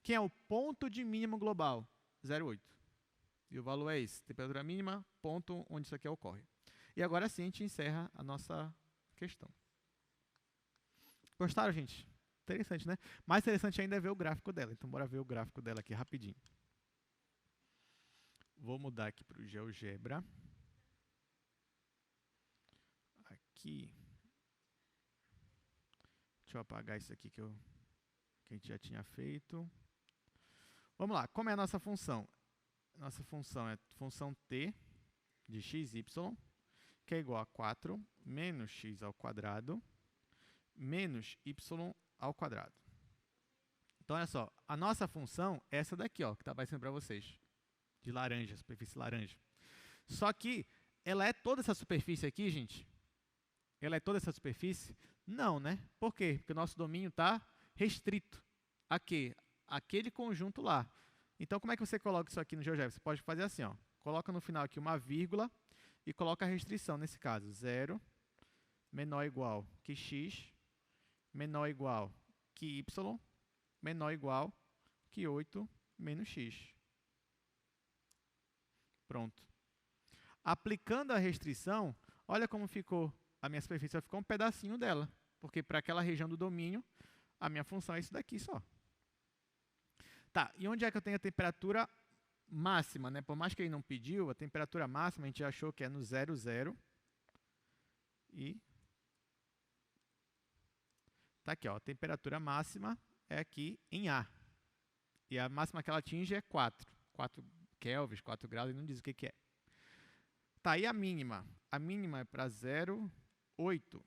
Quem é o ponto de mínimo global? 0,8. E o valor é esse, temperatura mínima, ponto onde isso aqui ocorre. E agora sim a gente encerra a nossa questão. Gostaram, gente? Interessante, né? Mais interessante ainda é ver o gráfico dela. Então, bora ver o gráfico dela aqui rapidinho. Vou mudar aqui para o GeoGebra. Aqui. Deixa eu apagar isso aqui que a gente já tinha feito. Vamos lá, como é a nossa função? Nossa função é função t de xy, que é igual a 4 menos x ao quadrado menos y ao quadrado. Então, olha só, a nossa função é essa daqui, ó, que está aparecendo para vocês, de laranja, superfície laranja. Só que ela é toda essa superfície aqui, gente? Ela é toda essa superfície? Não, né? Por quê? Porque o nosso domínio está restrito a quê? Aquele conjunto lá. Então, como é que você coloca isso aqui no GeoGebra? Você pode fazer assim, ó. Coloca no final aqui uma vírgula e coloca a restrição, nesse caso, 0 menor ou igual que x, menor ou igual que y, menor ou igual que 8 menos x. Pronto. Aplicando a restrição, olha como ficou a minha superfície. Ficou um pedacinho dela, porque para aquela região do domínio, a minha função é isso daqui só. Tá, e onde é que eu tenho a temperatura máxima, né? Por mais que ele não pediu, a temperatura máxima a gente achou que é no 0, 0. E tá aqui, ó, a temperatura máxima é aqui em A. E a máxima que ela atinge é 4. 4 kelvins, 4 graus, e não diz o que é. Tá, e a mínima? A mínima é para 0,8.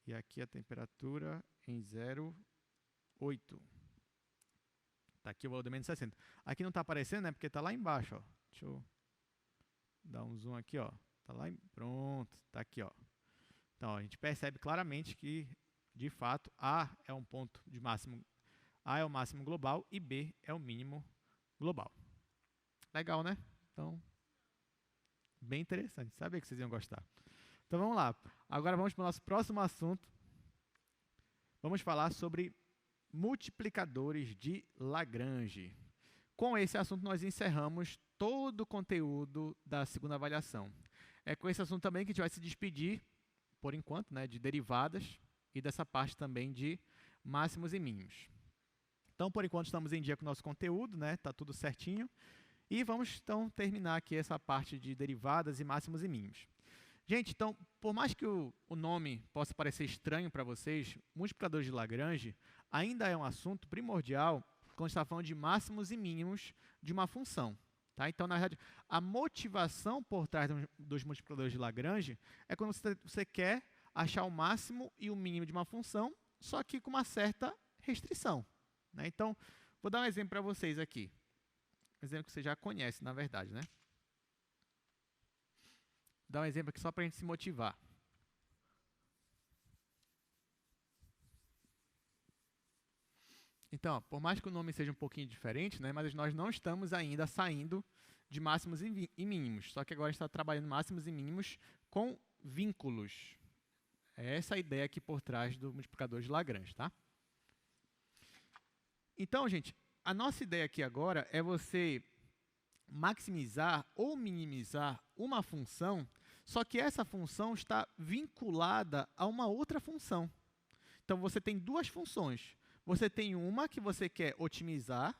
E aqui a temperatura em 0,8. Tá aqui o valor de menos 60. Aqui não está aparecendo, né? Porque está lá embaixo, ó. Deixa eu dar um zoom aqui, ó. Tá lá, pronto, tá aqui, ó. Então, ó, a gente percebe claramente que, de fato, A é um ponto de máximo, A é o máximo global e B é o mínimo global. Legal, né? Então, bem interessante. Sabia que vocês iam gostar. Então, vamos lá. Agora vamos para o nosso próximo assunto. Vamos falar sobre multiplicadores de Lagrange. Com esse assunto, nós encerramos todo o conteúdo da segunda avaliação. É com esse assunto também que a gente vai se despedir, por enquanto, né, de derivadas e dessa parte também de máximos e mínimos. Então, por enquanto, estamos em dia com o nosso conteúdo, né? Tá tudo certinho. E vamos, então, terminar aqui essa parte de derivadas e máximos e mínimos. Gente, então, por mais que o nome possa parecer estranho para vocês, multiplicadores de Lagrange, ainda é um assunto primordial quando a gente está falando de máximos e mínimos de uma função. Tá? Então, na verdade, a motivação por trás dos multiplicadores de Lagrange é quando você quer achar o máximo e o mínimo de uma função, só que com uma certa restrição. Né? Então, vou dar um exemplo para vocês aqui. Um exemplo que você já conhece, na verdade. Né? Vou dar um exemplo aqui só para a gente se motivar. Então, ó, por mais que o nome seja um pouquinho diferente, né, mas nós não estamos ainda saindo de máximos e mínimos. Só que agora a gente está trabalhando máximos e mínimos com vínculos. É essa a ideia aqui por trás do multiplicador de Lagrange. Tá? Então, gente, a nossa ideia aqui agora é você maximizar ou minimizar uma função, só que essa função está vinculada a uma outra função. Então, você tem duas funções. Você tem uma que você quer otimizar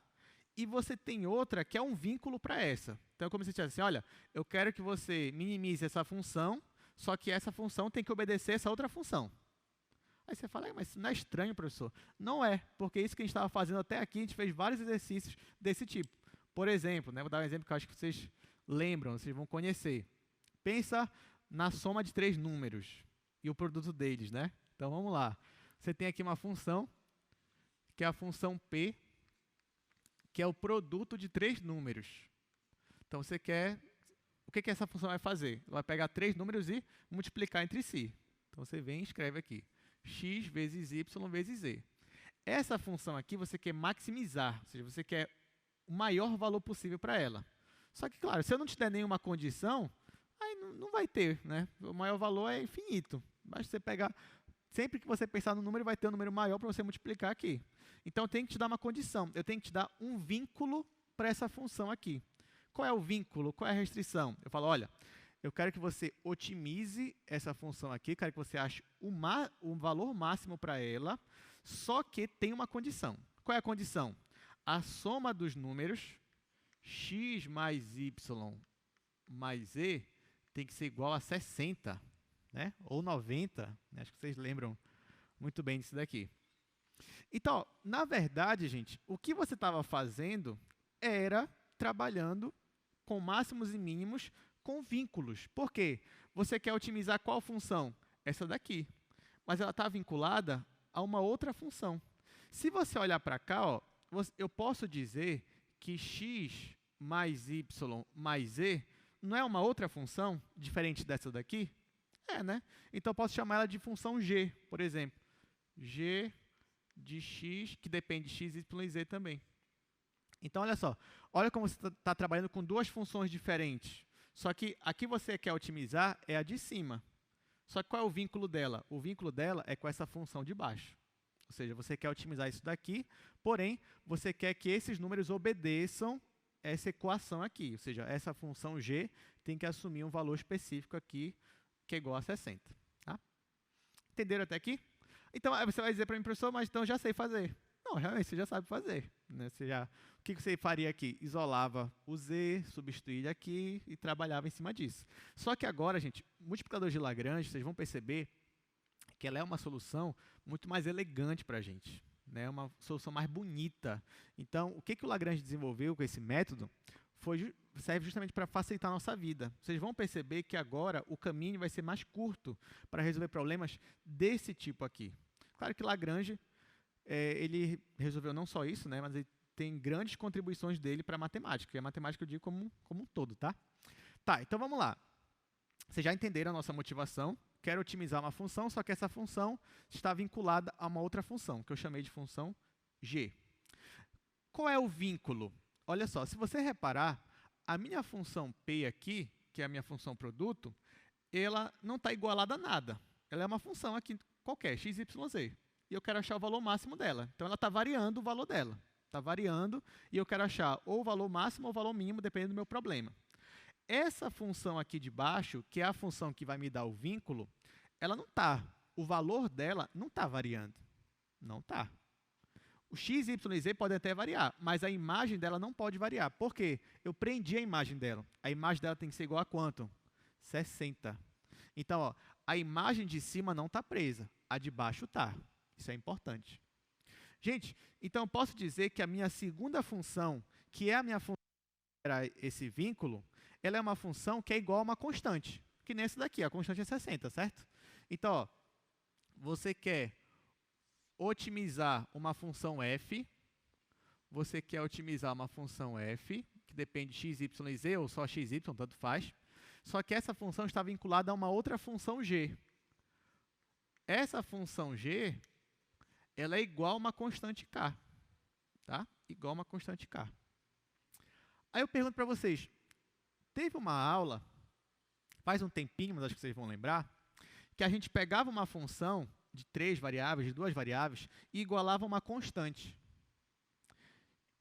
e você tem outra que é um vínculo para essa. Então, é como se você dissesse assim, olha, eu quero que você minimize essa função, só que essa função tem que obedecer essa outra função. Aí você fala, mas isso não é estranho, professor? Não é, porque isso que a gente estava fazendo até aqui, a gente fez vários exercícios desse tipo. Por exemplo, né, vou dar um exemplo que eu acho que vocês lembram, vocês vão conhecer. Pensa na soma de 3 números e o produto deles. Né? Então, vamos lá. Você tem aqui uma função, que é a função P, que é o produto de 3 números. Então, você quer... O que essa função vai fazer? Ela vai pegar 3 números e multiplicar entre si. Então, você vem e escreve aqui. X vezes Y vezes Z. Essa função aqui você quer maximizar, ou seja, você quer o maior valor possível para ela. Só que, claro, se eu não te der nenhuma condição, aí não vai ter. Né? O maior valor é infinito. Basta você pegar... Sempre que você pensar no número, vai ter um número maior para você multiplicar aqui. Então, eu tenho que te dar uma condição. Eu tenho que te dar um vínculo para essa função aqui. Qual é o vínculo? Qual é a restrição? Eu falo, olha, eu quero que você otimize essa função aqui, quero que você ache o valor máximo para ela, só que tem uma condição. Qual é a condição? A soma dos números x mais y mais z tem que ser igual a 60. Né? Ou 90, né? Acho que vocês lembram muito bem disso daqui. Então, na verdade, gente, o que você estava fazendo era trabalhando com máximos e mínimos com vínculos. Por quê? Você quer otimizar qual função? Essa daqui. Mas ela está vinculada a uma outra função. Se você olhar para cá, ó, eu posso dizer que x mais y mais z não é uma outra função diferente dessa daqui? É, né? Então, eu posso chamar ela de função g, por exemplo. G de x, que depende de x, y e z também. Então, olha só. Olha como você está trabalhando com duas funções diferentes. Só que a que você quer otimizar é a de cima. Só que qual é o vínculo dela? O vínculo dela é com essa função de baixo. Ou seja, você quer otimizar isso daqui, porém, você quer que esses números obedeçam essa equação aqui. Ou seja, essa função g tem que assumir um valor específico aqui, que é igual a 60. Tá? Entenderam até aqui? Então, você vai dizer para mim, professor, mas então eu já sei fazer. Não, realmente, você já sabe fazer. Né? O que você faria aqui? Isolava o z, substituía aqui e trabalhava em cima disso. Só que agora, gente, multiplicador de Lagrange, vocês vão perceber que ela é uma solução muito mais elegante para a gente. Né? Uma solução mais bonita. Então, o que o Lagrange desenvolveu com esse método serve justamente para facilitar a nossa vida. Vocês vão perceber que agora o caminho vai ser mais curto para resolver problemas desse tipo aqui. Claro que Lagrange, ele resolveu não só isso, né, mas ele tem grandes contribuições dele para a matemática. E a matemática eu digo como um todo, tá? Tá, então vamos lá. Vocês já entenderam a nossa motivação. Quero otimizar uma função, só que essa função está vinculada a uma outra função, que eu chamei de função g. Qual é o vínculo? Olha só, se você reparar, a minha função P aqui, que é a minha função produto, ela não está igualada a nada. Ela é uma função aqui qualquer, x, y, z. E eu quero achar o valor máximo dela. Então, ela está variando o valor dela. Está variando e eu quero achar ou o valor máximo ou o valor mínimo, dependendo do meu problema. Essa função aqui de baixo, que é a função que vai me dar o vínculo, ela não está. O valor dela não está variando. Não está. O x, y e z podem até variar, mas a imagem dela não pode variar. Por quê? Eu prendi a imagem dela. A imagem dela tem que ser igual a quanto? 60. Então, ó, a imagem de cima não está presa. A de baixo está. Isso é importante. Gente, então eu posso dizer que a minha segunda função, que é a minha função para esse vínculo, ela é uma função que é igual a uma constante, que nem essa daqui, a constante é 60, certo? Então, ó, você quer otimizar uma função f, você quer otimizar uma função f, que depende de x, y e z, ou só x, y, tanto faz, só que essa função está vinculada a uma outra função g. Essa função g, ela é igual a uma constante k, tá? Igual a uma constante k. Aí eu pergunto para vocês, teve uma aula, faz um tempinho, mas acho que vocês vão lembrar, que a gente pegava uma função de 3 variáveis, de 2 variáveis, e igualava uma constante.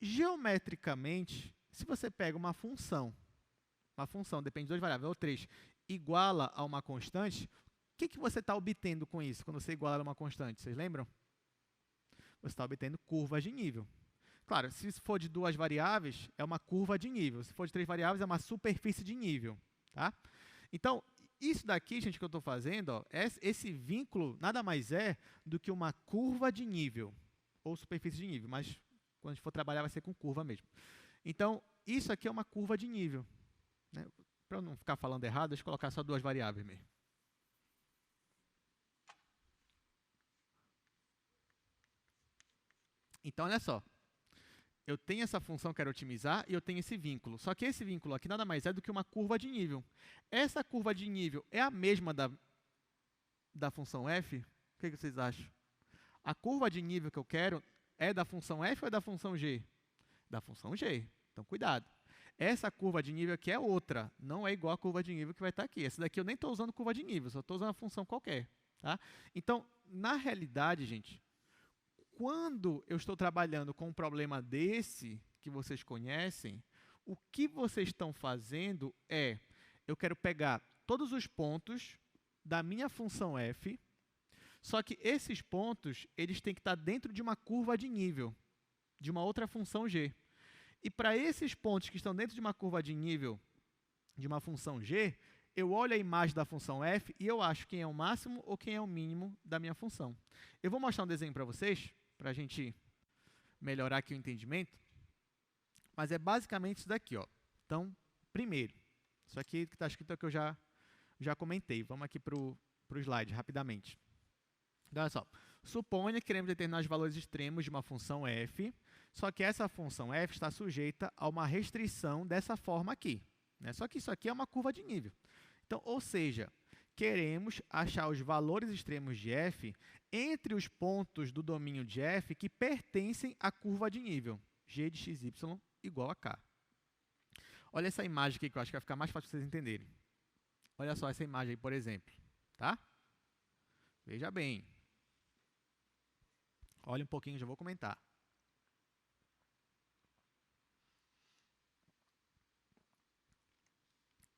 Geometricamente, se você pega uma função depende de 2 variáveis, ou 3, iguala a uma constante, o que você está obtendo com isso, quando você iguala a uma constante? Vocês lembram? Você está obtendo curvas de nível. Claro, se for de 2 variáveis, é uma curva de nível. Se for de 3 variáveis, é uma superfície de nível. Tá? Então, isso daqui, gente, que eu estou fazendo, ó, esse vínculo nada mais é do que uma curva de nível, ou superfície de nível, mas quando a gente for trabalhar vai ser com curva mesmo. Então, isso aqui é uma curva de nível. Né? Para eu não ficar falando errado, deixa eu colocar só 2 variáveis mesmo. Então, olha só. Eu tenho essa função que eu quero otimizar e eu tenho esse vínculo. Só que esse vínculo aqui nada mais é do que uma curva de nível. Essa curva de nível é a mesma da função f? O que vocês acham? A curva de nível que eu quero é da função f ou é da função g? Da função g. Então, cuidado. Essa curva de nível aqui é outra. Não é igual a curva de nível que vai estar aqui. Essa daqui eu nem estou usando curva de nível, só estou usando a função qualquer. Tá? Então, na realidade, gente, quando eu estou trabalhando com um problema desse, que vocês conhecem, o que vocês estão fazendo é, eu quero pegar todos os pontos da minha função f, só que esses pontos, eles têm que estar dentro de uma curva de nível, de uma outra função g. E para esses pontos que estão dentro de uma curva de nível de uma função g, eu olho a imagem da função f e eu acho quem é o máximo ou quem é o mínimo da minha função. Eu vou mostrar um desenho para vocês, para a gente melhorar aqui o entendimento. Mas é basicamente isso daqui. Ó. Então, primeiro, isso aqui que está escrito é que eu já comentei. Vamos aqui para o slide rapidamente. Então, olha só. Suponha que queremos determinar os valores extremos de uma função f, só que essa função f está sujeita a uma restrição dessa forma aqui. Né? Só que isso aqui é uma curva de nível. Então, ou seja, queremos achar os valores extremos de f entre os pontos do domínio de f que pertencem à curva de nível, g de xy igual a k. Olha essa imagem aqui que eu acho que vai ficar mais fácil para vocês entenderem. Olha só essa imagem aí, por exemplo. Tá? Veja bem. Olha um pouquinho, já vou comentar.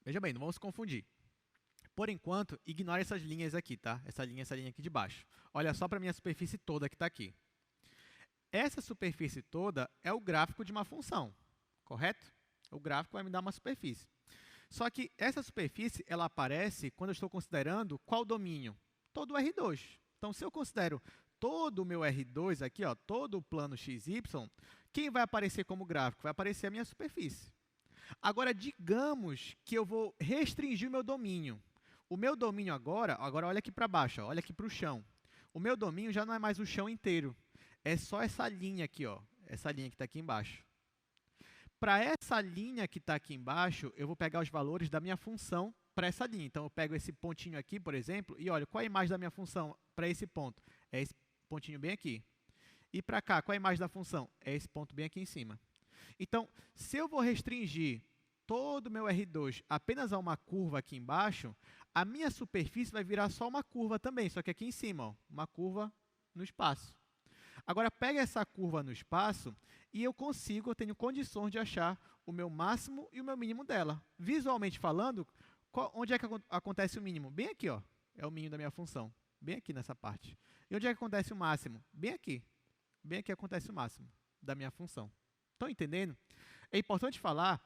Veja bem, não vamos se confundir. Por enquanto, ignore essas linhas aqui, tá? Essa linha aqui de baixo. Olha só para a minha superfície toda que está aqui. Essa superfície toda é o gráfico de uma função, correto? O gráfico vai me dar uma superfície. Só que essa superfície, ela aparece quando eu estou considerando qual domínio? Todo o R2. Então, se eu considero todo o meu R2 aqui, ó, todo o plano XY, quem vai aparecer como gráfico? Vai aparecer a minha superfície. Agora, digamos que eu vou restringir o meu domínio. O meu domínio agora olha aqui para baixo, ó, olha aqui para o chão. O meu domínio já não é mais o chão inteiro. É só essa linha aqui, ó, essa linha que está aqui embaixo. Para essa linha que está aqui embaixo, eu vou pegar os valores da minha função para essa linha. Então, eu pego esse pontinho aqui, por exemplo, e olha, qual é a imagem da minha função para esse ponto? É esse pontinho bem aqui. E para cá, qual é a imagem da função? É esse ponto bem aqui em cima. Então, se eu vou restringir todo o meu R2 apenas a uma curva aqui embaixo, a minha superfície vai virar só uma curva também, só que aqui em cima, ó, uma curva no espaço. Agora, pega essa curva no espaço e eu tenho condições de achar o meu máximo e o meu mínimo dela. Visualmente falando, onde é que acontece o mínimo? Bem aqui, ó, é o mínimo da minha função, bem aqui nessa parte. E onde é que acontece o máximo? Bem aqui. Bem aqui acontece o máximo da minha função. Estão entendendo? É importante falar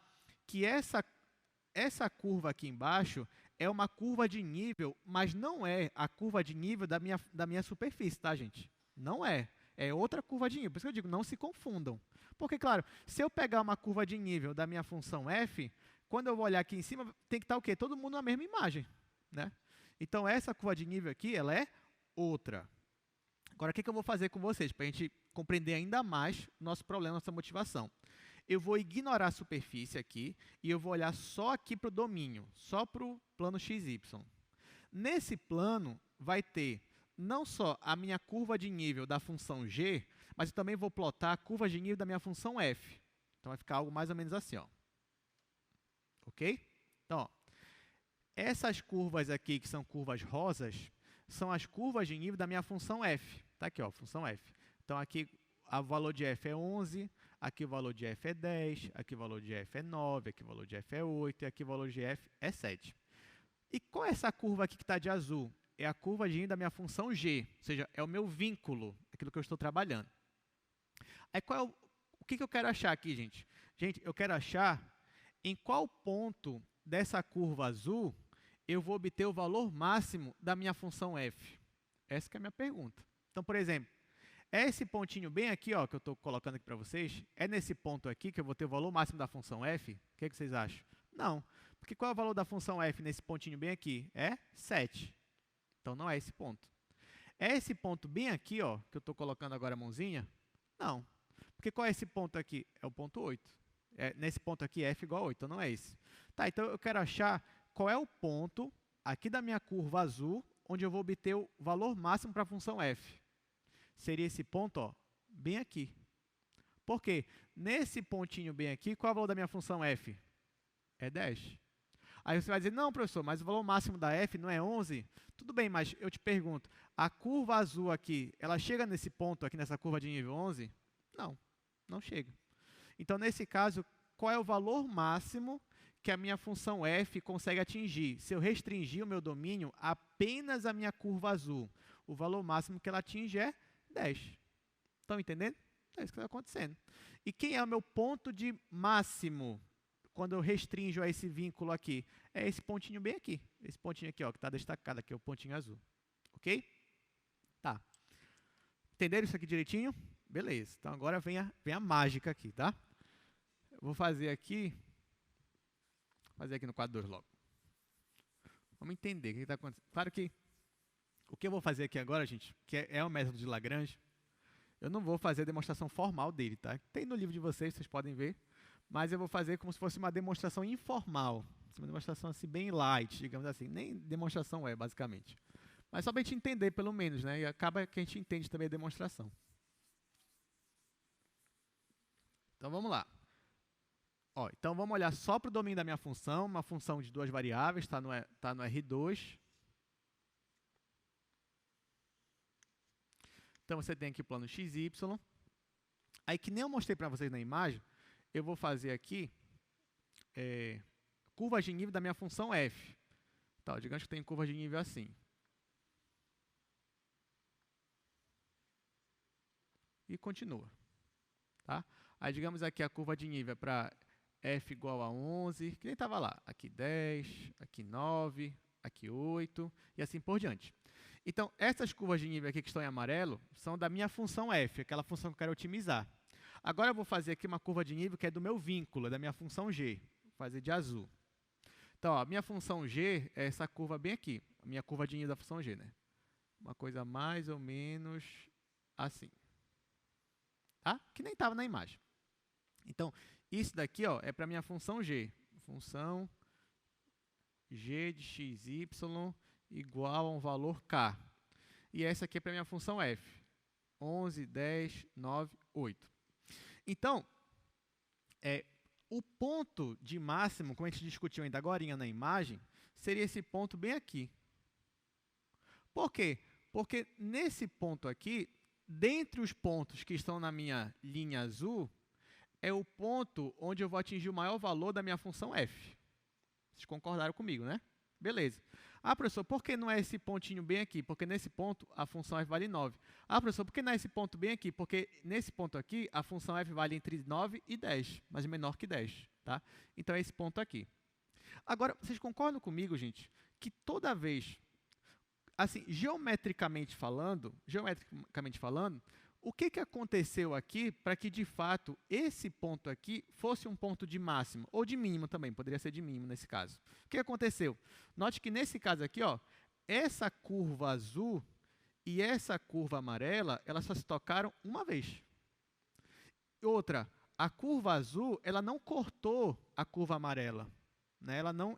que essa curva aqui embaixo é uma curva de nível, mas não é a curva de nível da minha superfície, tá, gente? Não é. É outra curva de nível. Por isso que eu digo, não se confundam. Porque, claro, se eu pegar uma curva de nível da minha função f, quando eu vou olhar aqui em cima, tem que estar o quê? Todo mundo na mesma imagem, né? Então, essa curva de nível aqui, ela é outra. Agora, o que eu vou fazer com vocês, para a gente compreender ainda mais o nosso problema, nossa motivação? Eu vou ignorar a superfície aqui e eu vou olhar só aqui para o domínio, só para o plano XY. Nesse plano, vai ter não só a minha curva de nível da função g, mas eu também vou plotar a curva de nível da minha função f. Então, vai ficar algo mais ou menos assim, ó. Ok? Então, ó, essas curvas aqui, que são curvas rosas, são as curvas de nível da minha função f. Está aqui, ó, função f. Então, aqui o valor de f é 11, aqui o valor de f é 10, aqui o valor de f é 9, aqui o valor de f é 8 e aqui o valor de f é 7. E qual é essa curva aqui que está de azul? É a curva de nível da minha função g, ou seja, é o meu vínculo, aquilo que eu estou trabalhando. Aí, o que eu quero achar aqui, gente? Gente, eu quero achar em qual ponto dessa curva azul eu vou obter o valor máximo da minha função f. Essa que é a minha pergunta. Então, por exemplo, é esse pontinho bem aqui, ó, que eu estou colocando aqui para vocês? É nesse ponto aqui que eu vou ter o valor máximo da função f? O que vocês acham? Não. Porque qual é o valor da função f nesse pontinho bem aqui? É 7. Então, não é esse ponto. É esse ponto bem aqui, ó, que eu estou colocando agora a mãozinha? Não. Porque qual é esse ponto aqui? É o ponto 8. Nesse ponto aqui, f igual a 8, então não é esse. Tá, então eu quero achar qual é o ponto aqui da minha curva azul onde eu vou obter o valor máximo para a função f. Seria esse ponto, ó, bem aqui. Por quê? Nesse pontinho bem aqui, qual é o valor da minha função f? É 10. Aí você vai dizer, não, professor, mas o valor máximo da f não é 11? Tudo bem, mas eu te pergunto, a curva azul aqui, ela chega nesse ponto aqui, nessa curva de nível 11? Não, não chega. Então, nesse caso, qual é o valor máximo que a minha função f consegue atingir? Se eu restringir o meu domínio apenas à minha curva azul, o valor máximo que ela atinge é 10. Estão entendendo? É isso que está acontecendo. E quem é o meu ponto de máximo quando eu restringo a esse vínculo aqui? É esse pontinho bem aqui. Esse pontinho aqui, ó, que está destacado aqui, é o pontinho azul. Ok? Tá. Entenderam isso aqui direitinho? Beleza. Então, agora vem a mágica aqui, tá? Eu vou fazer aqui no quadro 2 logo. Vamos entender o que está acontecendo. Claro que o que eu vou fazer aqui agora, gente, que é o método de Lagrange, eu não vou fazer a demonstração formal dele, tá? Tem no livro de vocês podem ver, mas eu vou fazer como se fosse uma demonstração informal, uma demonstração assim bem light, digamos assim, nem demonstração é, basicamente. Mas só para a gente entender, pelo menos, né? E acaba que a gente entende também a demonstração. Então, vamos lá. Ó, então, vamos olhar só para o domínio da minha função, uma função de duas variáveis, está no R2. Então, você tem aqui o plano XY. Aí, que nem eu mostrei para vocês na imagem, eu vou fazer aqui curvas de nível da minha função f. Tá, digamos que eu tenho curvas de nível assim. E continua. Tá? Aí, digamos aqui a curva de nível é para f igual a 11, que nem estava lá. Aqui 10, aqui 9, aqui 8 e assim por diante. Então, essas curvas de nível aqui que estão em amarelo são da minha função f, aquela função que eu quero otimizar. Agora, eu vou fazer aqui uma curva de nível que é do meu vínculo, da minha função g. Vou fazer de azul. Então, ó, a minha função g é essa curva bem aqui, a minha curva de nível da função g, né? Uma coisa mais ou menos assim. Tá? Que nem estava na imagem. Então, isso daqui, ó, é para a minha função g. Função g de xy igual a um valor k. E essa aqui é para a minha função f. 11, 10, 9, 8. Então, o ponto de máximo, como a gente discutiu ainda agora na imagem, seria esse ponto bem aqui. Por quê? Porque nesse ponto aqui, dentre os pontos que estão na minha linha azul, é o ponto onde eu vou atingir o maior valor da minha função f. Vocês concordaram comigo, né? Beleza. Ah, professor, por que não é esse pontinho bem aqui? Porque nesse ponto a função f vale 9. Ah, professor, por que não é esse ponto bem aqui? Porque nesse ponto aqui a função f vale entre 9 e 10, mas menor que 10. Tá? Então é esse ponto aqui. Agora, vocês concordam comigo, gente, que toda vez, assim, geometricamente falando, o que aconteceu aqui para que, de fato, esse ponto aqui fosse um ponto de máximo, ou de mínimo também, poderia ser de mínimo nesse caso. O que aconteceu? Note que nesse caso aqui, ó, essa curva azul e essa curva amarela, elas só se tocaram uma vez. Outra, a curva azul, ela não cortou a curva amarela. Né? Ela não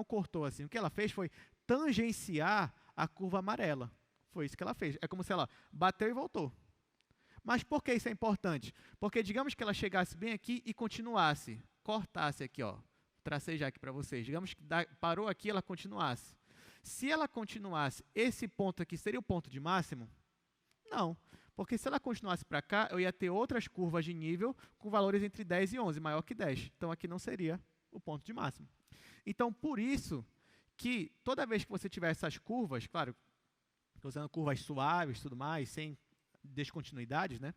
cortou assim. O que ela fez foi tangenciar a curva amarela. Foi isso que ela fez. É como se ela bateu e voltou. Mas por que isso é importante? Porque digamos que ela chegasse bem aqui e continuasse, cortasse aqui, ó, tracei já aqui para vocês, digamos que parou aqui e ela continuasse. Se ela continuasse, esse ponto aqui seria o ponto de máximo? Não, porque se ela continuasse para cá, eu ia ter outras curvas de nível com valores entre 10 e 11, maior que 10. Então aqui não seria o ponto de máximo. Então, por isso que toda vez que você tiver essas curvas, claro, estou usando curvas suaves e tudo mais, sem descontinuidades, né?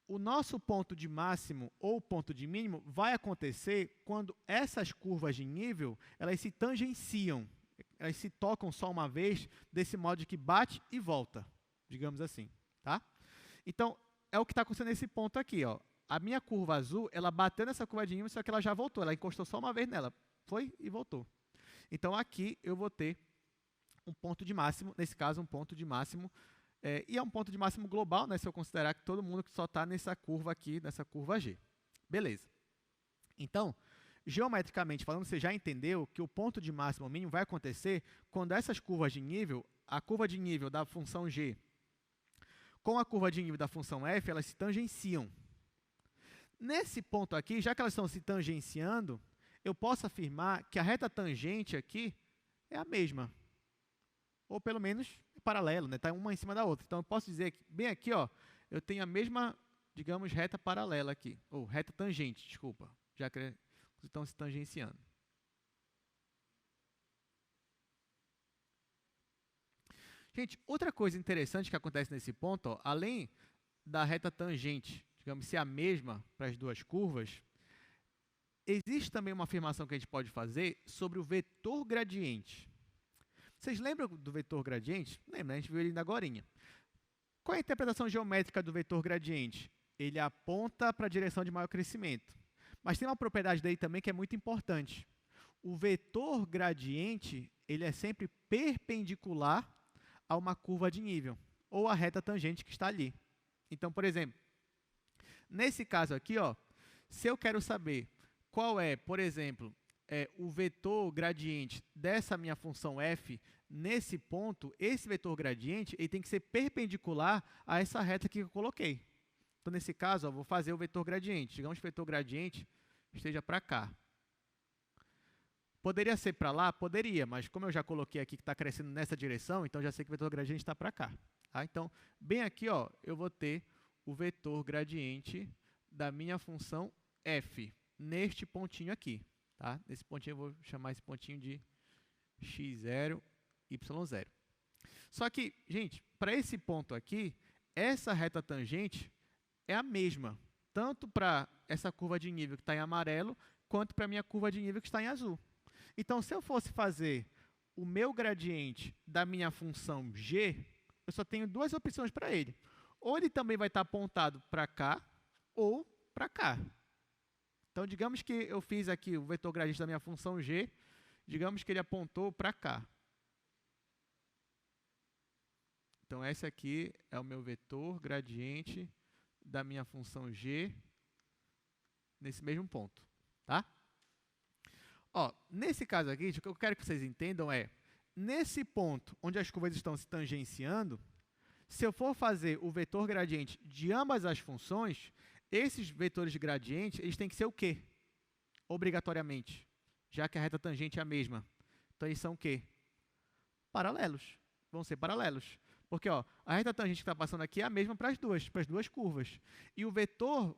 O nosso ponto de máximo ou ponto de mínimo vai acontecer quando essas curvas de nível, elas se tangenciam, elas se tocam só uma vez, desse modo de que bate e volta, digamos assim, tá? Então, é o que está acontecendo nesse ponto aqui, ó. A minha curva azul, ela bateu nessa curva de nível, só que ela já voltou, ela encostou só uma vez nela, foi e voltou. Então, aqui eu vou ter um ponto de máximo, nesse caso, um ponto de máximo. E é um ponto de máximo global, né, se eu considerar que todo mundo que só está nessa curva aqui, nessa curva G. Beleza. Então, geometricamente falando, você já entendeu que o ponto de máximo ou mínimo vai acontecer quando essas curvas de nível, a curva de nível da função G com a curva de nível da função f, elas se tangenciam. Nesse ponto aqui, já que elas estão se tangenciando, eu posso afirmar que a reta tangente aqui é a mesma. Ou pelo menos paralelo, né? Está uma em cima da outra. Então, eu posso dizer que, bem aqui, ó, eu tenho a mesma, digamos, reta paralela aqui. Ou reta tangente, desculpa. Já que estão se tangenciando. Gente, outra coisa interessante que acontece nesse ponto, ó, além da reta tangente, digamos, ser a mesma para as duas curvas, existe também uma afirmação que a gente pode fazer sobre o vetor gradiente. Vocês lembram do vetor gradiente? Lembra, né? A gente viu ele ainda agorinha. Qual é a interpretação geométrica do vetor gradiente? Ele aponta para a direção de maior crescimento. Mas tem uma propriedade dele também que é muito importante. O vetor gradiente, ele é sempre perpendicular a uma curva de nível, ou a reta tangente que está ali. Então, por exemplo, nesse caso aqui, ó, se eu quero saber qual é, por exemplo, o vetor gradiente dessa minha função f, nesse ponto, esse vetor gradiente ele tem que ser perpendicular a essa reta que eu coloquei. Então, nesse caso, ó, vou fazer o vetor gradiente. Digamos que o vetor gradiente esteja para cá. Poderia ser para lá? Poderia, mas como eu já coloquei aqui que está crescendo nessa direção, então já sei que o vetor gradiente está para cá. Tá? Então, bem aqui, ó, eu vou ter o vetor gradiente da minha função f, neste pontinho aqui. Tá? Nesse pontinho eu vou chamar esse pontinho de x0, y0. Só que, gente, para esse ponto aqui, essa reta tangente é a mesma, tanto para essa curva de nível que está em amarelo, quanto para a minha curva de nível que está em azul. Então, se eu fosse fazer o meu gradiente da minha função g, eu só tenho duas opções para ele. Ou ele também vai estar apontado para cá, ou para cá. Então, digamos que eu fiz aqui o vetor gradiente da minha função g, digamos que ele apontou para cá. Então, esse aqui é o meu vetor gradiente da minha função g nesse mesmo ponto, tá? Ó, nesse caso aqui, o que eu quero que vocês entendam é, nesse ponto onde as curvas estão se tangenciando, se eu for fazer o vetor gradiente de ambas as funções, esses vetores de gradiente, eles têm que ser o quê? Obrigatoriamente, já que a reta tangente é a mesma. Então, eles são o quê? Paralelos. Vão ser paralelos. Porque ó, a reta tangente que está passando aqui é a mesma para as duas curvas. E o vetor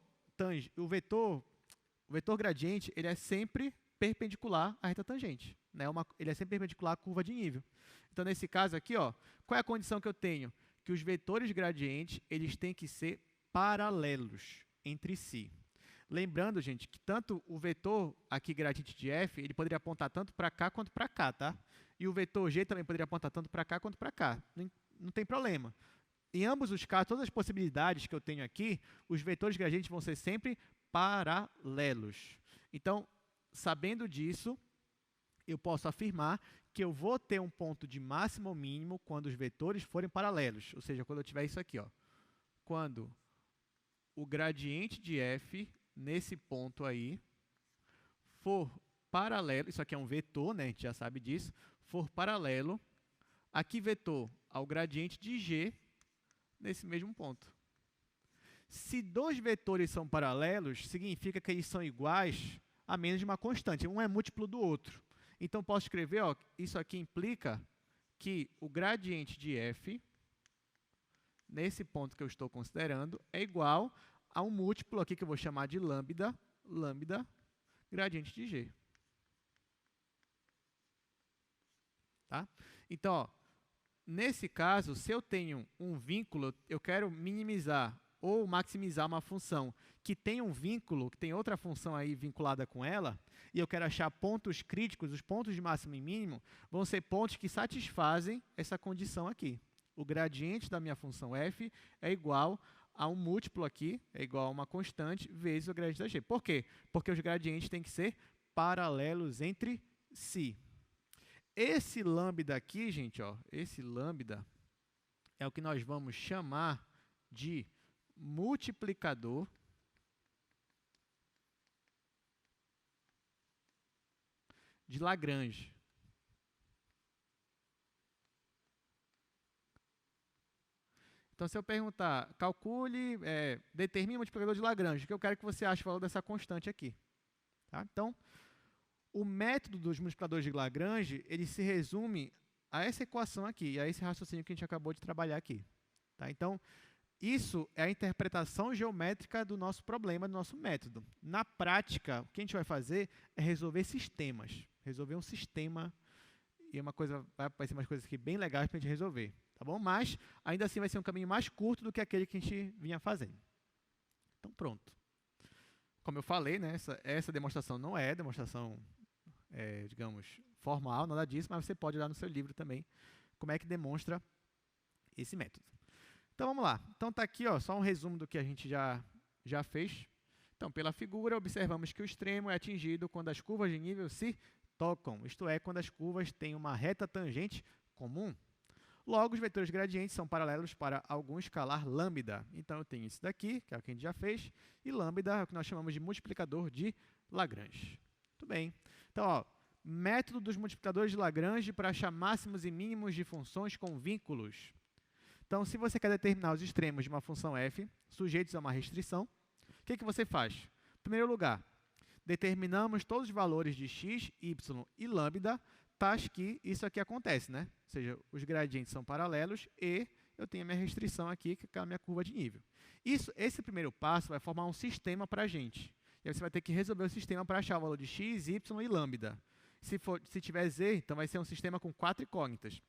gradiente, ele é sempre perpendicular à reta tangente. Né? Ele é sempre perpendicular à curva de nível. Então, nesse caso aqui, ó, qual é a condição que eu tenho? Que os vetores gradientes, eles têm que ser paralelos entre si. Lembrando, gente, que tanto o vetor aqui gradiente de f, ele poderia apontar tanto para cá quanto para cá, tá? E o vetor g também poderia apontar tanto para cá quanto para cá. Não tem problema. em ambos os casos, todas as possibilidades que eu tenho aqui, os vetores gradientes vão ser sempre paralelos. Então, sabendo disso, eu posso afirmar que eu vou ter um ponto de máximo ou mínimo quando os vetores forem paralelos. Ou seja, quando eu tiver isso aqui, ó, quando o gradiente de f, nesse ponto aí, for paralelo, isso aqui é um vetor, né, a gente já sabe disso, for paralelo, aqui vetor ao gradiente de g, nesse mesmo ponto. Se dois vetores são paralelos, significa que eles são iguais a menos de uma constante. Um é múltiplo do outro. Então, posso escrever, ó, isso aqui implica que o gradiente de f, nesse ponto que eu estou considerando, é igual a um múltiplo aqui que eu vou chamar de lambda, gradiente de g. Tá? Então, ó, nesse caso, se eu tenho um vínculo, eu quero minimizar ou maximizar uma função que tem um vínculo, que tem outra função aí vinculada com ela, e eu quero achar pontos críticos, os pontos de máximo e mínimo, vão ser pontos que satisfazem essa condição aqui. O gradiente da minha função f é igual a um múltiplo aqui, é igual a uma constante, vezes o gradiente da g. Por quê? Porque os gradientes têm que ser paralelos entre si. Esse lambda aqui, gente, ó, esse lambda é o que nós vamos chamar de multiplicador de Lagrange. Então, se eu perguntar, calcule, determine o multiplicador de Lagrange, o que eu quero que você ache o valor dessa constante aqui. Tá? Então, o método dos multiplicadores de Lagrange, ele se resume a essa equação aqui, a esse raciocínio que a gente acabou de trabalhar aqui. Tá? Então, isso é a interpretação geométrica do nosso problema, do nosso método. Na prática, o que a gente vai fazer é resolver sistemas. Resolver um sistema, e vai aparecer umas coisas aqui bem legais para a gente resolver. Tá bom? Mas, ainda assim, vai ser um caminho mais curto do que aquele que a gente vinha fazendo. Então, pronto. Como eu falei, né, essa demonstração não é demonstração, digamos, formal, nada disso, mas você pode olhar no seu livro também como é que demonstra esse método. Então, vamos lá. Então, está aqui, ó, só um resumo do que a gente já fez. Então, pela figura, observamos que o extremo é atingido quando as curvas de nível se tocam, isto é, quando as curvas têm uma reta tangente comum. Logo, os vetores gradientes são paralelos para algum escalar lambda. Então, eu tenho isso daqui, que é o que a gente já fez, e lambda é o que nós chamamos de multiplicador de Lagrange. Muito bem. Então, ó, método dos multiplicadores de Lagrange para achar máximos e mínimos de funções com vínculos. Então, se você quer determinar os extremos de uma função f, sujeitos a uma restrição, o que você faz? Em primeiro lugar, determinamos todos os valores de x, y e lambda, tais que isso aqui acontece, né? Ou seja, os gradientes são paralelos e eu tenho a minha restrição aqui, que é a minha curva de nível. Esse primeiro passo vai formar um sistema para a gente. E aí você vai ter que resolver o sistema para achar o valor de x, y e lambda. Se tiver z, então vai ser um sistema com 4 incógnitas.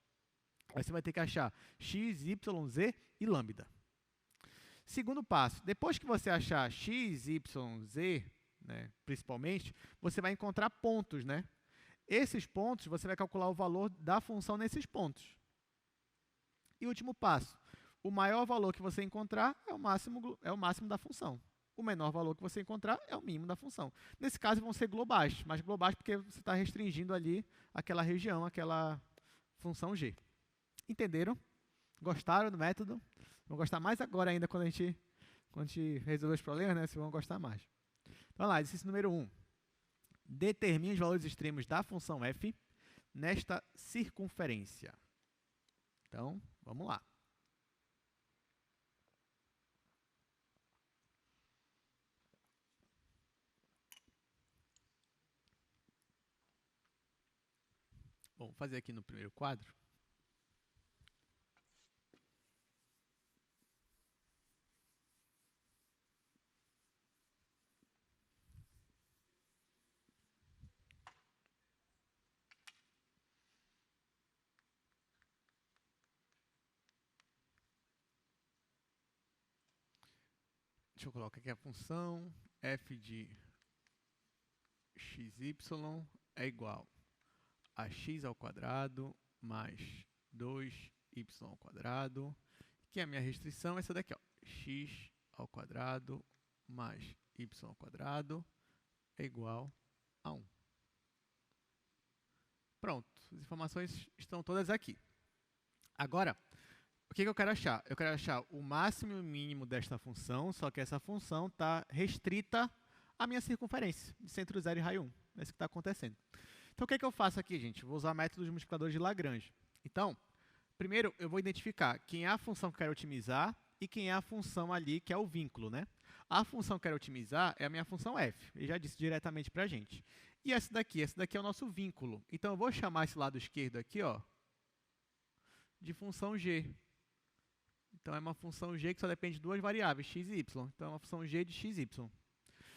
Aí você vai ter que achar x, y, z e lambda. Segundo passo, depois que você achar x, y, z, né, principalmente, você vai encontrar pontos, né? Esses pontos, você vai calcular o valor da função nesses pontos. E último passo, o maior valor que você encontrar é o máximo da função. O menor valor que você encontrar é o mínimo da função. Nesse caso, vão ser globais, mas globais porque você está restringindo ali aquela região, aquela função g. Entenderam? Gostaram do método? Vão gostar mais agora ainda quando a gente resolver os problemas, né? Vocês vão gostar mais. Então, vamos lá, exercício número 1. Determine os valores extremos da função f nesta circunferência. Então, vamos lá. Bom, vou fazer aqui no primeiro quadro. Deixa eu colocar aqui a função f de xy é igual a x ao quadrado mais 2y ao quadrado, que a minha restrição é essa daqui, ó, x ao quadrado mais y ao quadrado é igual a 1. Pronto, as informações estão todas aqui. Agora, o que eu quero achar? Eu quero achar o máximo e o mínimo desta função, só que essa função está restrita à minha circunferência, de centro 0 e raio 1. É isso que está acontecendo. Então, o que eu faço aqui, gente? Vou usar métodos multiplicadores de Lagrange. Então, primeiro, eu vou identificar quem é a função que eu quero otimizar e quem é a função ali que é o vínculo, né? A função que eu quero otimizar é a minha função f. Ele já disse diretamente para a gente. E esse daqui é o nosso vínculo. Então, eu vou chamar esse lado esquerdo aqui, ó, de função g. Então, é uma função g que só depende de duas variáveis, x e y. Então, é uma função g de x e y.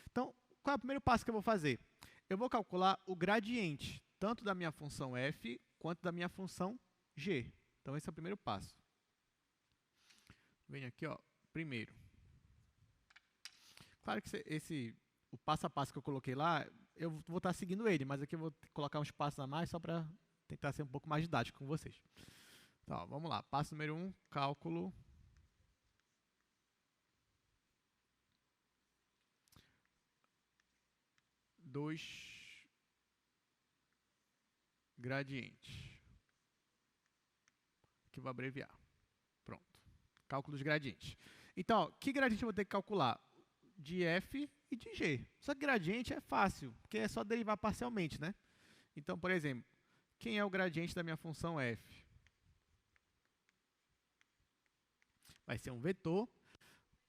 Então, qual é o primeiro passo que eu vou fazer? Eu vou calcular o gradiente, tanto da minha função f, quanto da minha função g. Então, esse é o primeiro passo. Venho aqui, ó, primeiro. Claro que o passo a passo que eu coloquei lá, eu vou estar seguindo ele, mas aqui eu vou colocar uns passos a mais só para tentar ser um pouco mais didático com vocês. Então, vamos lá. Passo número 1, cálculo dos gradientes. Aqui eu vou abreviar. Pronto. Cálculo dos gradientes. Então, ó, que gradiente eu vou ter que calcular? De f e de g. Só que gradiente é fácil, porque é só derivar parcialmente, né? Então, por exemplo, quem é o gradiente da minha função f? Vai ser um vetor.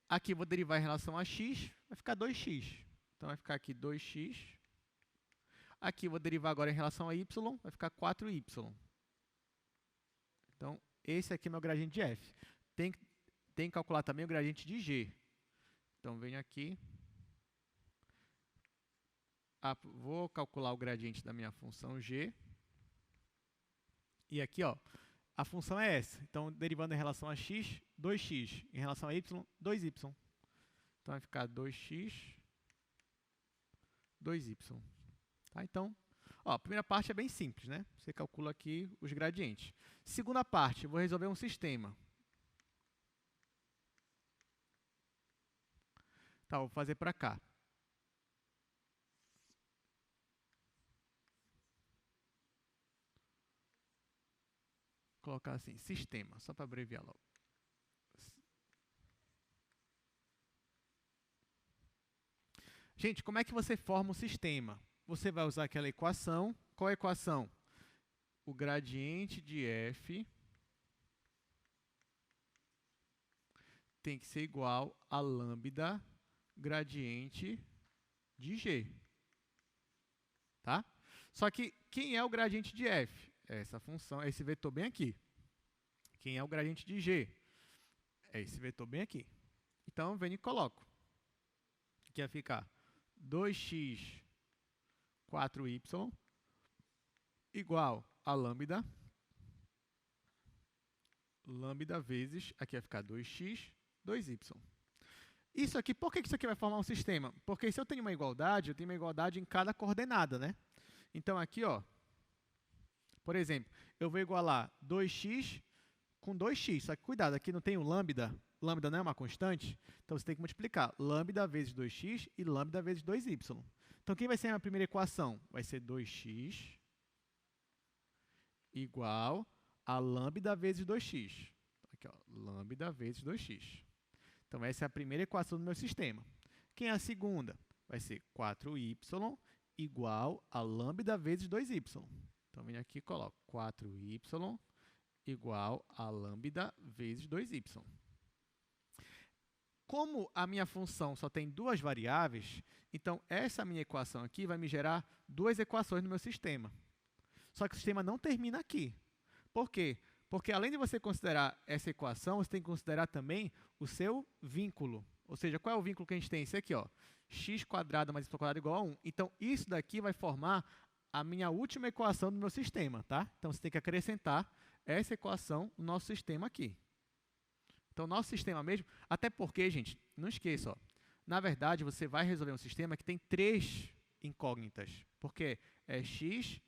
Aqui eu vou derivar em relação a x, vai ficar 2x. Então, vai ficar aqui 2x. Aqui eu vou derivar agora em relação a y, vai ficar 4y. Então, esse aqui é meu gradiente de f. Tem que calcular também o gradiente de g. Então, venho aqui. Vou calcular o gradiente da minha função g. E aqui, ó, a função é essa. Então, derivando em relação a x, 2x. Em relação a y, 2y. Então, vai ficar 2x, 2y. Tá? Então, ó, a primeira parte é bem simples, né? Você calcula aqui os gradientes. Segunda parte, eu vou resolver um sistema. Tá, vou fazer para cá. Vou colocar assim, sistema, só para abreviar logo. Gente, como é que você forma um sistema? Você vai usar aquela equação. Qual é a equação? O gradiente de f tem que ser igual a lambda gradiente de g. Tá? Só que quem é o gradiente de f? É essa função, é esse vetor bem aqui. Quem é o gradiente de g? É esse vetor bem aqui. Então, eu venho e coloco. Que vai ficar 2x 4y igual a lambda vezes, aqui vai ficar 2x, 2y. Isso aqui, por que isso aqui vai formar um sistema? Porque se eu tenho uma igualdade, eu tenho uma igualdade em cada coordenada, né? Então, aqui, ó, por exemplo, eu vou igualar 2x com 2x, só que cuidado, aqui não tem o lambda. Lambda não é uma constante, então você tem que multiplicar lambda vezes 2x e lambda vezes 2y. Então, quem vai ser a minha primeira equação? Vai ser 2x igual a lambda vezes 2x. Aqui, ó, lambda vezes 2x. Então, essa é a primeira equação do meu sistema. Quem é a segunda? Vai ser 4y igual a lambda vezes 2y. Então, venho aqui e coloco 4y igual a lambda vezes 2y. Como a minha função só tem duas variáveis, então essa minha equação aqui vai me gerar duas equações no meu sistema. Só que o sistema não termina aqui. Por quê? Porque além de você considerar essa equação, você tem que considerar também o seu vínculo. Ou seja, qual é o vínculo que a gente tem? Esse aqui, ó, x² mais y² igual a 1. Então, isso daqui vai formar a minha última equação do meu sistema, tá? Então, você tem que acrescentar essa equação no nosso sistema aqui. Então, nosso sistema mesmo, até porque, gente, não esqueça, ó, na verdade, você vai resolver um sistema que tem três incógnitas, porque é x,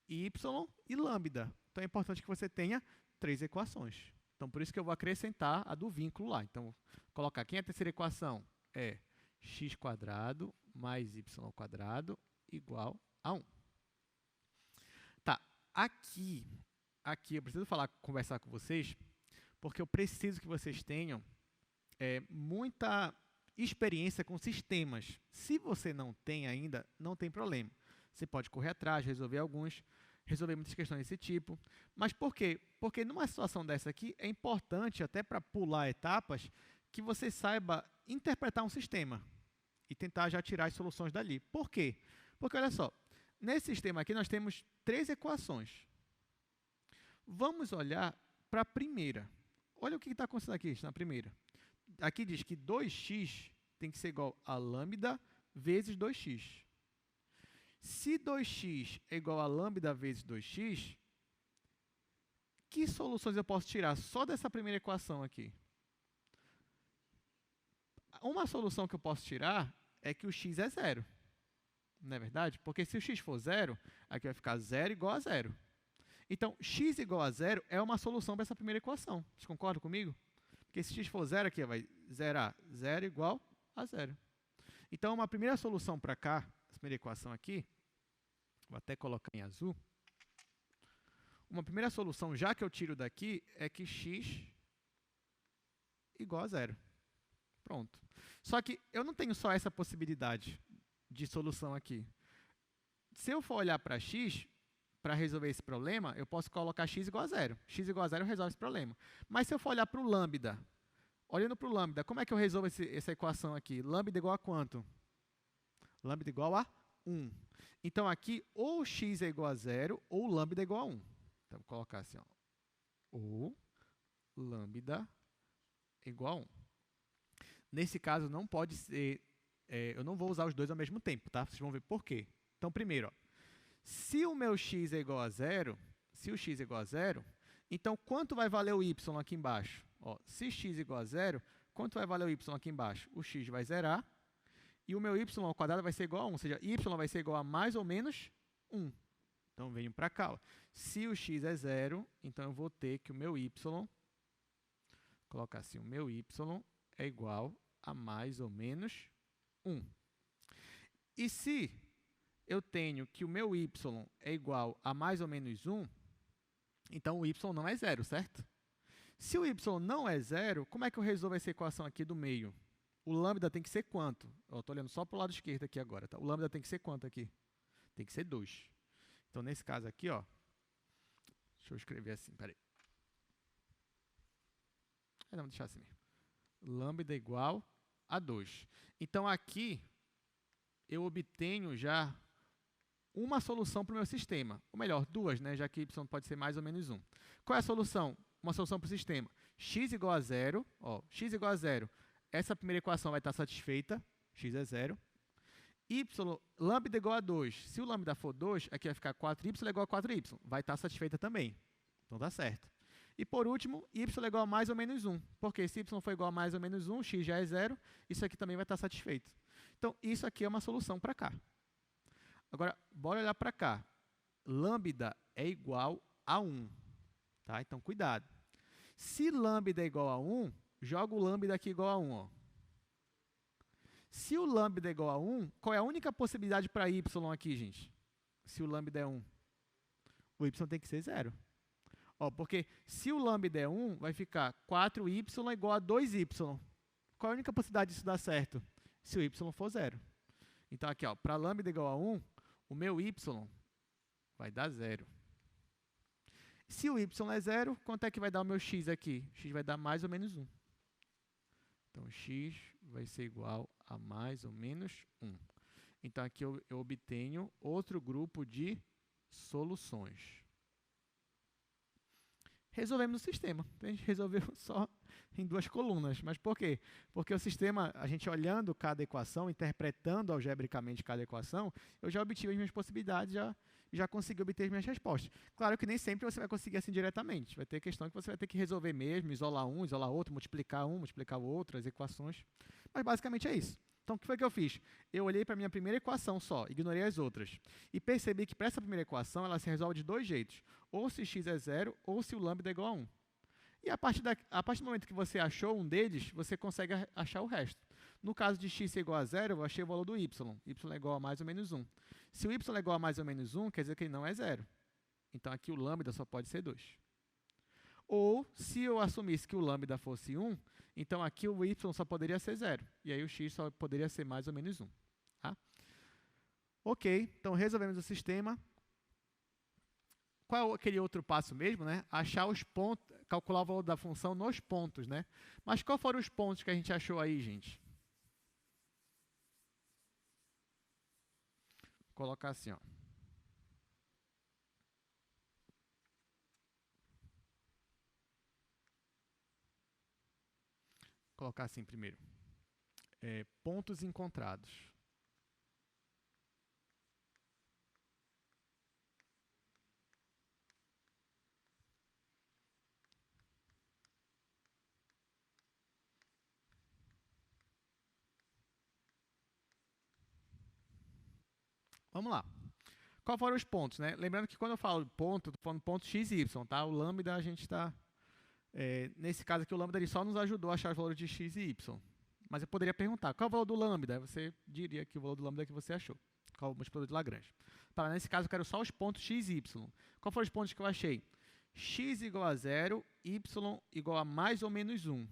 y e lambda. Então, é importante que você tenha três equações. Então, por isso que eu vou acrescentar a do vínculo lá. Então, vou colocar aqui a terceira equação é x² mais y² igual a 1. Tá, aqui eu preciso conversar com vocês, porque eu preciso que vocês tenham muita experiência com sistemas. Se você não tem ainda, não tem problema. Você pode correr atrás, resolver muitas questões desse tipo. Mas por quê? Porque numa situação dessa aqui, é importante, até para pular etapas, que você saiba interpretar um sistema e tentar já tirar as soluções dali. Por quê? Porque, olha só, nesse sistema aqui nós temos 3 equações. Vamos olhar para a primeira. Olha o que está acontecendo aqui na primeira. Aqui diz que 2x tem que ser igual a lambda vezes 2x. Se 2x é igual a lambda vezes 2x, que soluções eu posso tirar só dessa primeira equação aqui? Uma solução que eu posso tirar é que o x é zero. Não é verdade? Porque se o x for zero, aqui vai ficar 0 igual a 0. Então, x igual a 0 é uma solução para essa primeira equação. Vocês concordam comigo? Porque se x for 0, aqui vai zerar 0 igual a 0. Então, uma primeira solução para cá, essa primeira equação aqui, vou até colocar em azul. Uma primeira solução, já que eu tiro daqui, é que x igual a 0. Pronto. Só que eu não tenho só essa possibilidade de solução aqui. Se eu for olhar para x, para resolver esse problema, eu posso colocar x igual a 0. X igual a 0 resolve esse problema. Mas se eu for olhar para o lambda, olhando para o lambda, como é que eu resolvo essa equação aqui? Lambda igual a quanto? Lambda igual a 1. Então, aqui, ou x é igual a 0, ou lambda é igual a 1. Então, vou colocar assim, ó, ou lambda é igual a 1. Nesse caso, não pode ser... eu não vou usar os dois ao mesmo tempo, tá? Vocês vão ver por quê. Então, primeiro, ó, se o meu x é igual a 0, então quanto vai valer o y aqui embaixo? Ó, se x é igual a 0, quanto vai valer o y aqui embaixo? O x vai zerar e o meu y ao quadrado vai ser igual a 1, ou seja, y vai ser igual a mais ou menos 1. Então, venho para cá. Ó. Se o x é 0, então eu vou ter que o meu y, colocar assim, o meu y é igual a mais ou menos 1. E se eu tenho que o meu y é igual a mais ou menos 1, então o y não é 0, certo? Se o y não é 0, como é que eu resolvo essa equação aqui do meio? O lambda tem que ser quanto? Eu estou olhando só para o lado esquerdo aqui agora. Tá? O lambda tem que ser quanto aqui? Tem que ser 2. Então, nesse caso aqui, ó, deixa eu escrever assim, peraí. Não, vou deixar assim mesmo. Lambda igual a 2. Então, aqui, eu obtenho já uma solução para o meu sistema. Ou melhor, duas, né? Já que y pode ser mais ou menos 1. Qual é a solução? Uma solução para o sistema. X igual a 0. Ó, x igual a 0. Essa primeira equação vai estar satisfeita. X é 0. Lambda igual a 2. Se o lambda for 2, aqui vai ficar 4y igual a 4y. Vai estar satisfeita também. Então, dá certo. E, por último, y é igual a mais ou menos 1. Porque se y for igual a mais ou menos 1, x já é 0. Isso aqui também vai estar satisfeito. Então, isso aqui é uma solução para cá. Agora, bora olhar para cá. Lambda é igual a 1. Tá? Então, cuidado. Se lambda é igual a 1, joga o lambda aqui igual a 1. Ó. Se o lambda é igual a 1, qual é a única possibilidade para y aqui, gente? Se o lambda é 1. O y tem que ser 0. Ó, porque se o lambda é 1, vai ficar 4y igual a 2y. Qual é a única possibilidade disso dar certo? Se o y for 0. Então, aqui, para lambda igual a 1, o meu y vai dar 0. Se o y é 0, quanto é que vai dar o meu x aqui? X vai dar mais ou menos 1. Então, x vai ser igual a mais ou menos 1. Então, aqui eu obtenho outro grupo de soluções. Resolvemos o sistema. A gente resolveu só em 2 colunas. Mas por quê? Porque o sistema, a gente olhando cada equação, interpretando algebricamente cada equação, eu já obtive as minhas possibilidades, já consegui obter as minhas respostas. Claro que nem sempre você vai conseguir assim diretamente. Vai ter questão que você vai ter que resolver mesmo, isolar um, isolar outro, multiplicar o outro, as equações. Mas basicamente é isso. Então, o que foi que eu fiz? Eu olhei para a minha primeira equação só, ignorei as outras. E percebi que para essa primeira equação, ela se resolve de 2 jeitos. Ou se x é 0, ou se o lambda é igual a 1. E a partir do momento que você achou um deles, você consegue achar o resto. No caso de x é igual a 0, eu achei o valor do y. Y é igual a mais ou menos 1. Se o y é igual a mais ou menos 1, quer dizer que ele não é 0. Então, aqui o lambda só pode ser 2. Ou, se eu assumisse que o lambda fosse 1, então aqui o y só poderia ser 0. E aí o x só poderia ser mais ou menos 1. Tá? Ok, então resolvemos o sistema. Qual é aquele outro passo mesmo, né? Achar os pontos, calcular o valor da função nos pontos, né? Mas qual foram os pontos que a gente achou aí, gente? Vou colocar assim, ó. Vou colocar assim primeiro. Pontos encontrados. Vamos lá. Qual foram os pontos, né? Lembrando que quando eu falo ponto, estou falando ponto x e y, tá? O lambda a gente está... nesse caso aqui, o lambda ele só nos ajudou a achar os valores de x e y. Mas eu poderia perguntar, qual é o valor do lambda? Você diria que o valor do lambda que você achou. Qual é o multiplicador de Lagrange? Tá, nesse caso, eu quero só os pontos x e y. Qual foram os pontos que eu achei? X igual a 0, y igual a mais ou menos 1.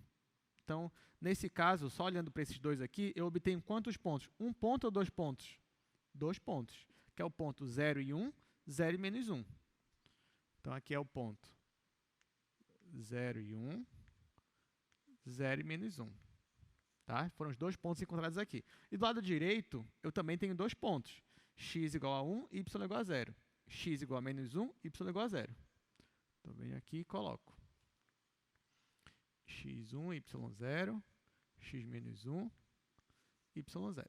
Então, nesse caso, só olhando para esses dois aqui, eu obtenho quantos pontos? Um ponto ou dois pontos? 2 pontos, que é o ponto 0 e 1, 0 e menos 1. Então, aqui é o ponto 0 e 1, 0 e menos 1. Tá? Foram os 2 pontos encontrados aqui. E do lado direito, eu também tenho 2 pontos. X igual a 1, y igual a 0. X igual a menos 1, y igual a 0. Então, venho aqui e coloco x1, y0, x menos 1, y0.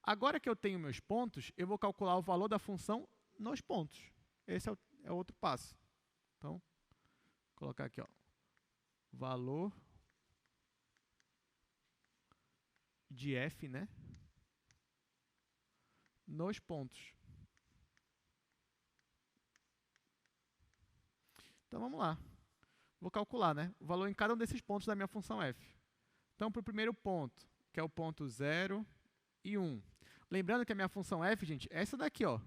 Agora que eu tenho meus pontos, eu vou calcular o valor da função nos pontos. Esse é o outro passo. Então, vou colocar aqui, ó, valor de f, né, nos pontos. Então, vamos lá. Vou calcular, né, o valor em cada um desses pontos da minha função f. Então, para o primeiro ponto, que é o ponto 0 e 1. Lembrando que a minha função f, gente, é essa daqui, ó.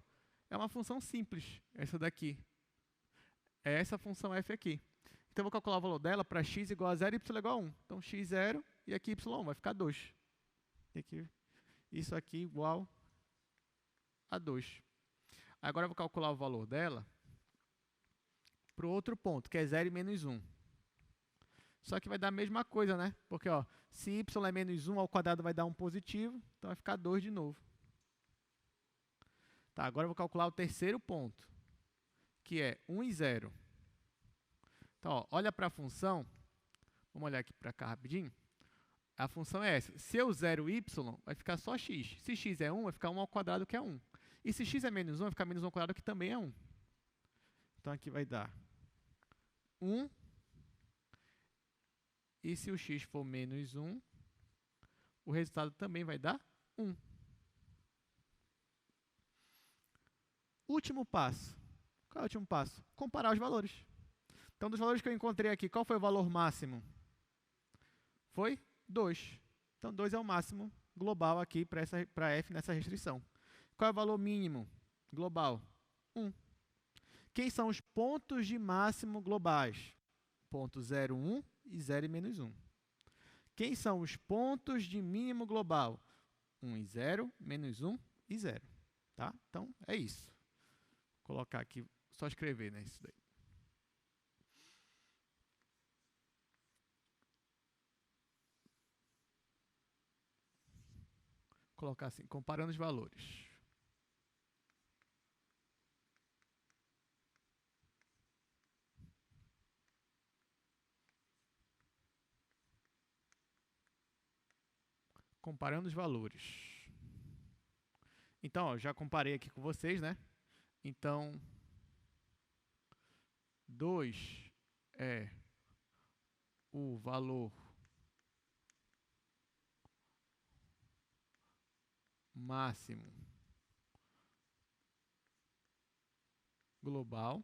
É uma função simples, essa daqui. É essa função f aqui. Então, eu vou calcular o valor dela para x igual a 0 e y igual a 1. Então, x0 e aqui y1 vai ficar 2. E aqui, isso aqui igual a 2. Agora, eu vou calcular o valor dela para o outro ponto, que é 0 e menos 1. Só que vai dar a mesma coisa, né? Porque, ó, se y é menos 1 ao quadrado vai dar um positivo, então vai ficar 2 de novo. Tá, agora eu vou calcular o terceiro ponto, que é 1 e 0. Então, ó, olha para a função. Vamos olhar aqui para cá rapidinho. A função é essa. Se eu zero y, vai ficar só x. Se x é 1, vai ficar 1 ao quadrado, que é 1. E se x é menos 1, vai ficar menos 1 ao quadrado, que também é 1. Então, aqui vai dar 1. E se o x for menos 1, o resultado também vai dar 1. Último passo. Qual é o último passo? Comparar os valores. Então, dos valores que eu encontrei aqui, qual foi o valor máximo? Foi 2. Então, 2 é o máximo global aqui para f nessa restrição. Qual é o valor mínimo global? 1. Quem são os pontos de máximo globais? Ponto 0, 1 e 0 e menos 1. Quem são os pontos de mínimo global? 1 e 0, menos 1 e 0. Tá? Então, é isso. Vou colocar aqui, só escrever, né, isso daí. Vou colocar assim, comparando os valores. Comparando os valores. Então, ó, já comparei aqui com vocês, né? Então, 2 é o valor máximo global.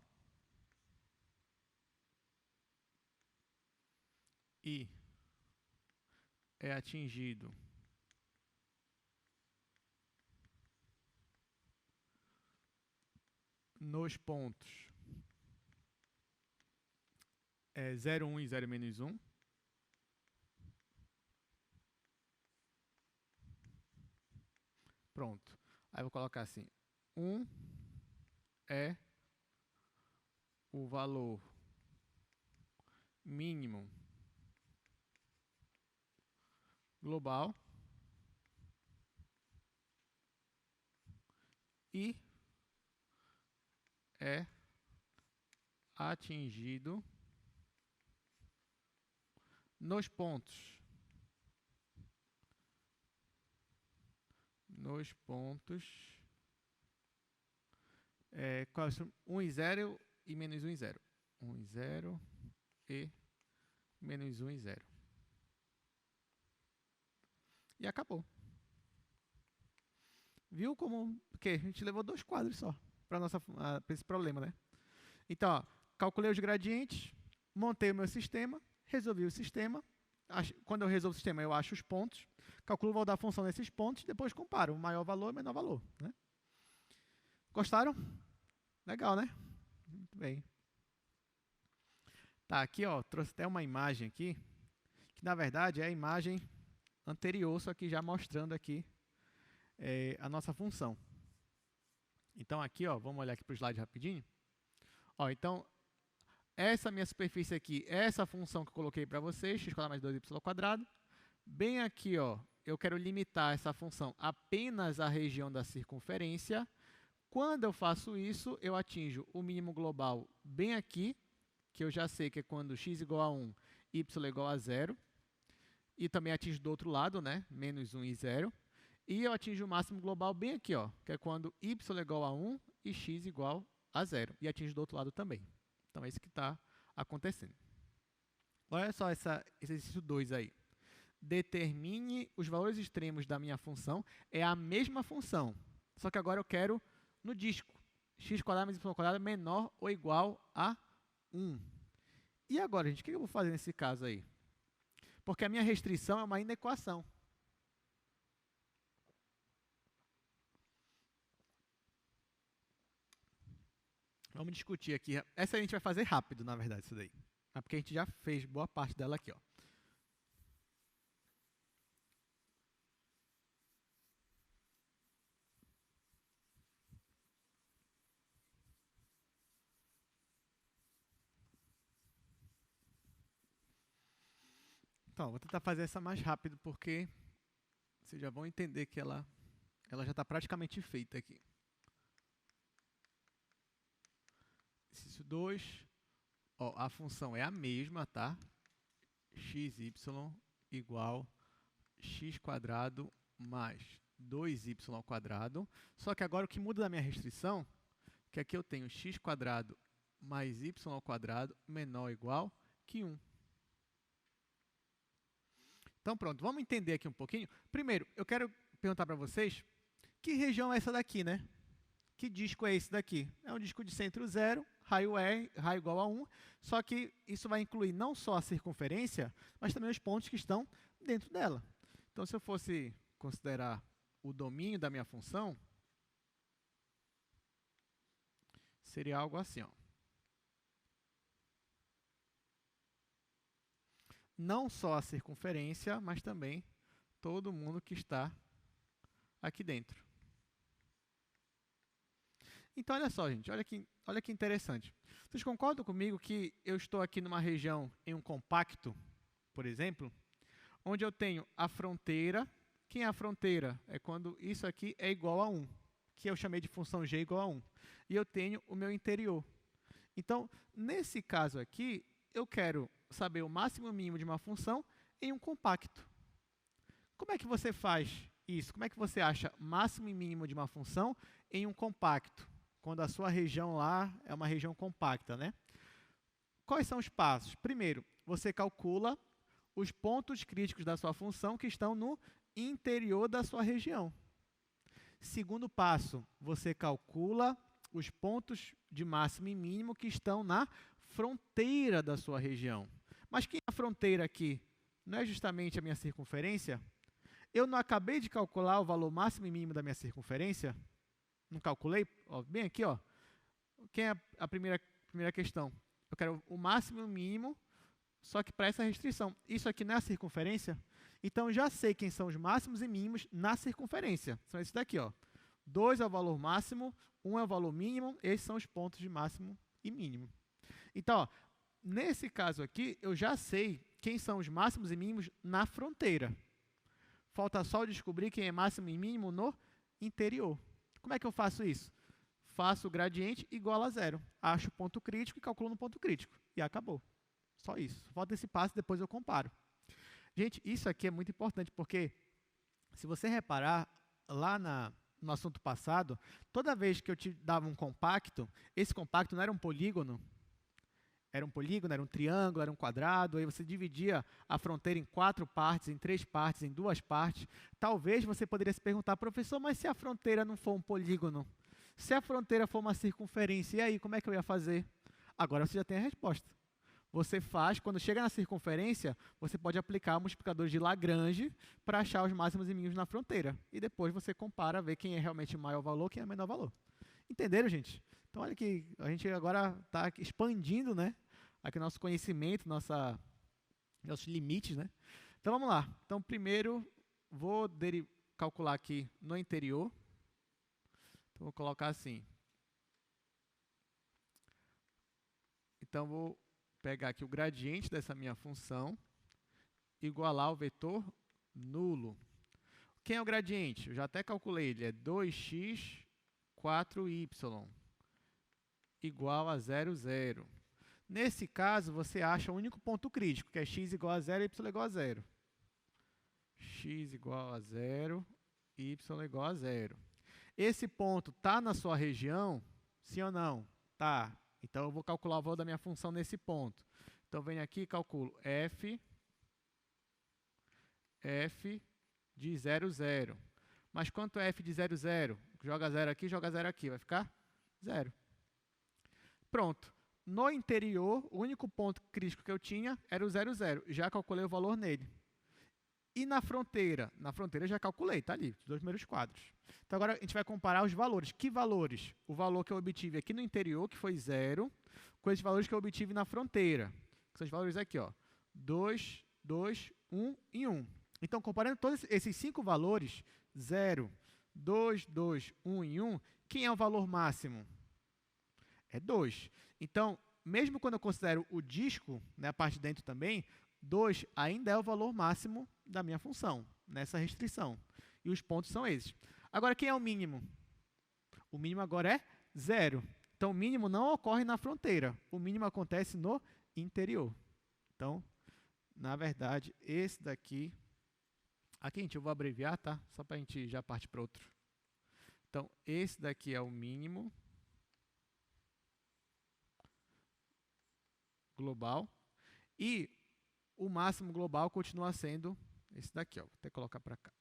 I é atingido nos pontos 0, 1 e 0 menos 1. Pronto. Aí eu vou colocar assim, 1 é o valor mínimo global e é atingido nos pontos 1 e 0 e menos 1 e 0. 1 e 0 e menos 1 e 0. E acabou. Viu como que a gente levou 2 quadros só para esse problema, né? Então, ó, calculei os gradientes, montei o meu sistema, resolvi o sistema. Quando eu resolvo o sistema, eu acho os pontos, calculo o valor da função nesses pontos, depois comparo o maior valor e o menor valor, né? Gostaram? Legal, né? Muito bem. Tá, aqui, ó, trouxe até uma imagem aqui, que na verdade é a imagem anterior, só que já mostrando aqui a nossa função. Então aqui, ó, vamos olhar aqui para o slide rapidinho. Ó, então, essa minha superfície aqui é essa função que eu coloquei para vocês, x² mais 2y². Bem aqui, ó, eu quero limitar essa função apenas à região da circunferência. Quando eu faço isso, eu atinjo o mínimo global bem aqui, que eu já sei que é quando x igual a 1, y igual a 0. E também atinjo do outro lado, né? Menos 1 e 0. E eu atinjo o máximo global bem aqui, ó, que é quando y igual a 1 e x igual a 0. E atinjo do outro lado também. Então, é isso que está acontecendo. Olha só esse exercício 2 aí. Determine os valores extremos da minha função. É a mesma função, só que agora eu quero no disco. x² mais y² menor ou igual a 1. E agora, gente, o que eu vou fazer nesse caso aí? Porque a minha restrição é uma inequação. Vamos discutir aqui. Essa a gente vai fazer rápido, na verdade, isso daí. É porque a gente já fez boa parte dela aqui, ó. Então, vou tentar fazer essa mais rápido, porque vocês já vão entender que ela já está praticamente feita aqui. Exercício 2. Ó, a função é a mesma, tá? xy igual x² mais 2y². Só que agora o que muda da minha restrição, que aqui eu tenho x² mais y² menor ou igual que 1. Então, pronto, vamos entender aqui um pouquinho. Primeiro, eu quero perguntar para vocês, que região é essa daqui, né? Que disco é esse daqui? É um disco de centro 0, raio R, raio igual a 1, só que isso vai incluir não só a circunferência, mas também os pontos que estão dentro dela. Então, se eu fosse considerar o domínio da minha função, seria algo assim, ó. Não só a circunferência, mas também todo mundo que está aqui dentro. Então, olha só, gente, olha que interessante. Vocês concordam comigo que eu estou aqui numa região em um compacto, por exemplo, onde eu tenho a fronteira. Quem é a fronteira? É quando isso aqui é igual a 1, que eu chamei de função g igual a 1. E eu tenho o meu interior. Então, nesse caso aqui, eu quero saber o máximo e o mínimo de uma função em um compacto. Como é que você faz isso? Como é que você acha máximo e mínimo de uma função em um compacto? Quando a sua região lá é uma região compacta, né? Quais são os passos? Primeiro, você calcula os pontos críticos da sua função que estão no interior da sua região. Segundo passo, você calcula os pontos de máximo e mínimo que estão na fronteira da sua região. Mas que a fronteira aqui não é justamente a minha circunferência? Eu não acabei de calcular o valor máximo e mínimo da minha circunferência? Não calculei? Ó, bem aqui, ó. Quem é a primeira questão? Eu quero o máximo e o mínimo, só que para essa restrição. Isso aqui não é a circunferência? Então, já sei quem são os máximos e mínimos na circunferência. São esses daqui, ó. 2 é o valor máximo, 1 é o valor mínimo, esses são os pontos de máximo e mínimo. Então, ó, nesse caso aqui, eu já sei quem são os máximos e mínimos na fronteira. Falta só descobrir quem é máximo e mínimo no interior. Como é que eu faço isso? Faço o gradiente igual a zero. Acho o ponto crítico e calculo no ponto crítico. E acabou. Só isso. Falta esse passo, depois eu comparo. Gente, isso aqui é muito importante, porque se você reparar, lá no assunto passado, toda vez que eu te dava um compacto, esse compacto não era um polígono, era um triângulo, era um quadrado, aí você dividia a fronteira em 4 partes, em 3 partes, em 2 partes. Talvez você poderia se perguntar, professor, mas se a fronteira não for um polígono? Se a fronteira for uma circunferência, e aí, como é que eu ia fazer? Agora você já tem a resposta. Você faz, quando chega na circunferência, você pode aplicar o multiplicador de Lagrange para achar os máximos e mínimos na fronteira. E depois você compara, ver quem é realmente o maior valor, quem é o menor valor. Entenderam, gente? Então, olha que a gente agora está expandindo, né, aqui nosso conhecimento, nossos limites, né? Então, vamos lá. Então, primeiro, vou calcular aqui no interior. Então, vou colocar assim. Então, vou pegar aqui o gradiente dessa minha função, igualar o vetor nulo. Quem é o gradiente? Eu já até calculei, ele é 2x 4y igual a 0, 0. Nesse caso, você acha o único ponto crítico, que é x igual a 0 e y igual a 0. X igual a 0, y igual a 0. Esse ponto está na sua região? Sim ou não? Tá. Então, eu vou calcular o valor da minha função nesse ponto. Então, eu venho aqui e calculo f de 0, 0. Mas quanto é f de 0, 0? Joga 0 aqui, joga 0 aqui. Vai ficar 0. Pronto. No interior, o único ponto crítico que eu tinha era o 0, 0. Já calculei o valor nele. E na fronteira? Na fronteira eu já calculei, está ali, os 2 primeiros quadros. Então, agora a gente vai comparar os valores. Que valores? O valor que eu obtive aqui no interior, que foi 0, com esses valores que eu obtive na fronteira. Que são os valores aqui, ó, 2, 2, 1 e 1. Então, comparando todos esses 5 valores, 0, 2, 2, 1 e 1, quem é o valor máximo? É 2. Então, mesmo quando eu considero o disco, né, a parte de dentro também, 2 ainda é o valor máximo da minha função, nessa restrição. E os pontos são esses. Agora, quem é o mínimo? O mínimo agora é 0. Então, o mínimo não ocorre na fronteira. O mínimo acontece no interior. Então, na verdade, esse daqui... Aqui, gente, eu vou abreviar, tá? Só para a gente já partir para outro. Então, esse daqui é o mínimo global. E o máximo global continua sendo esse daqui, ó. Vou até colocar para cá.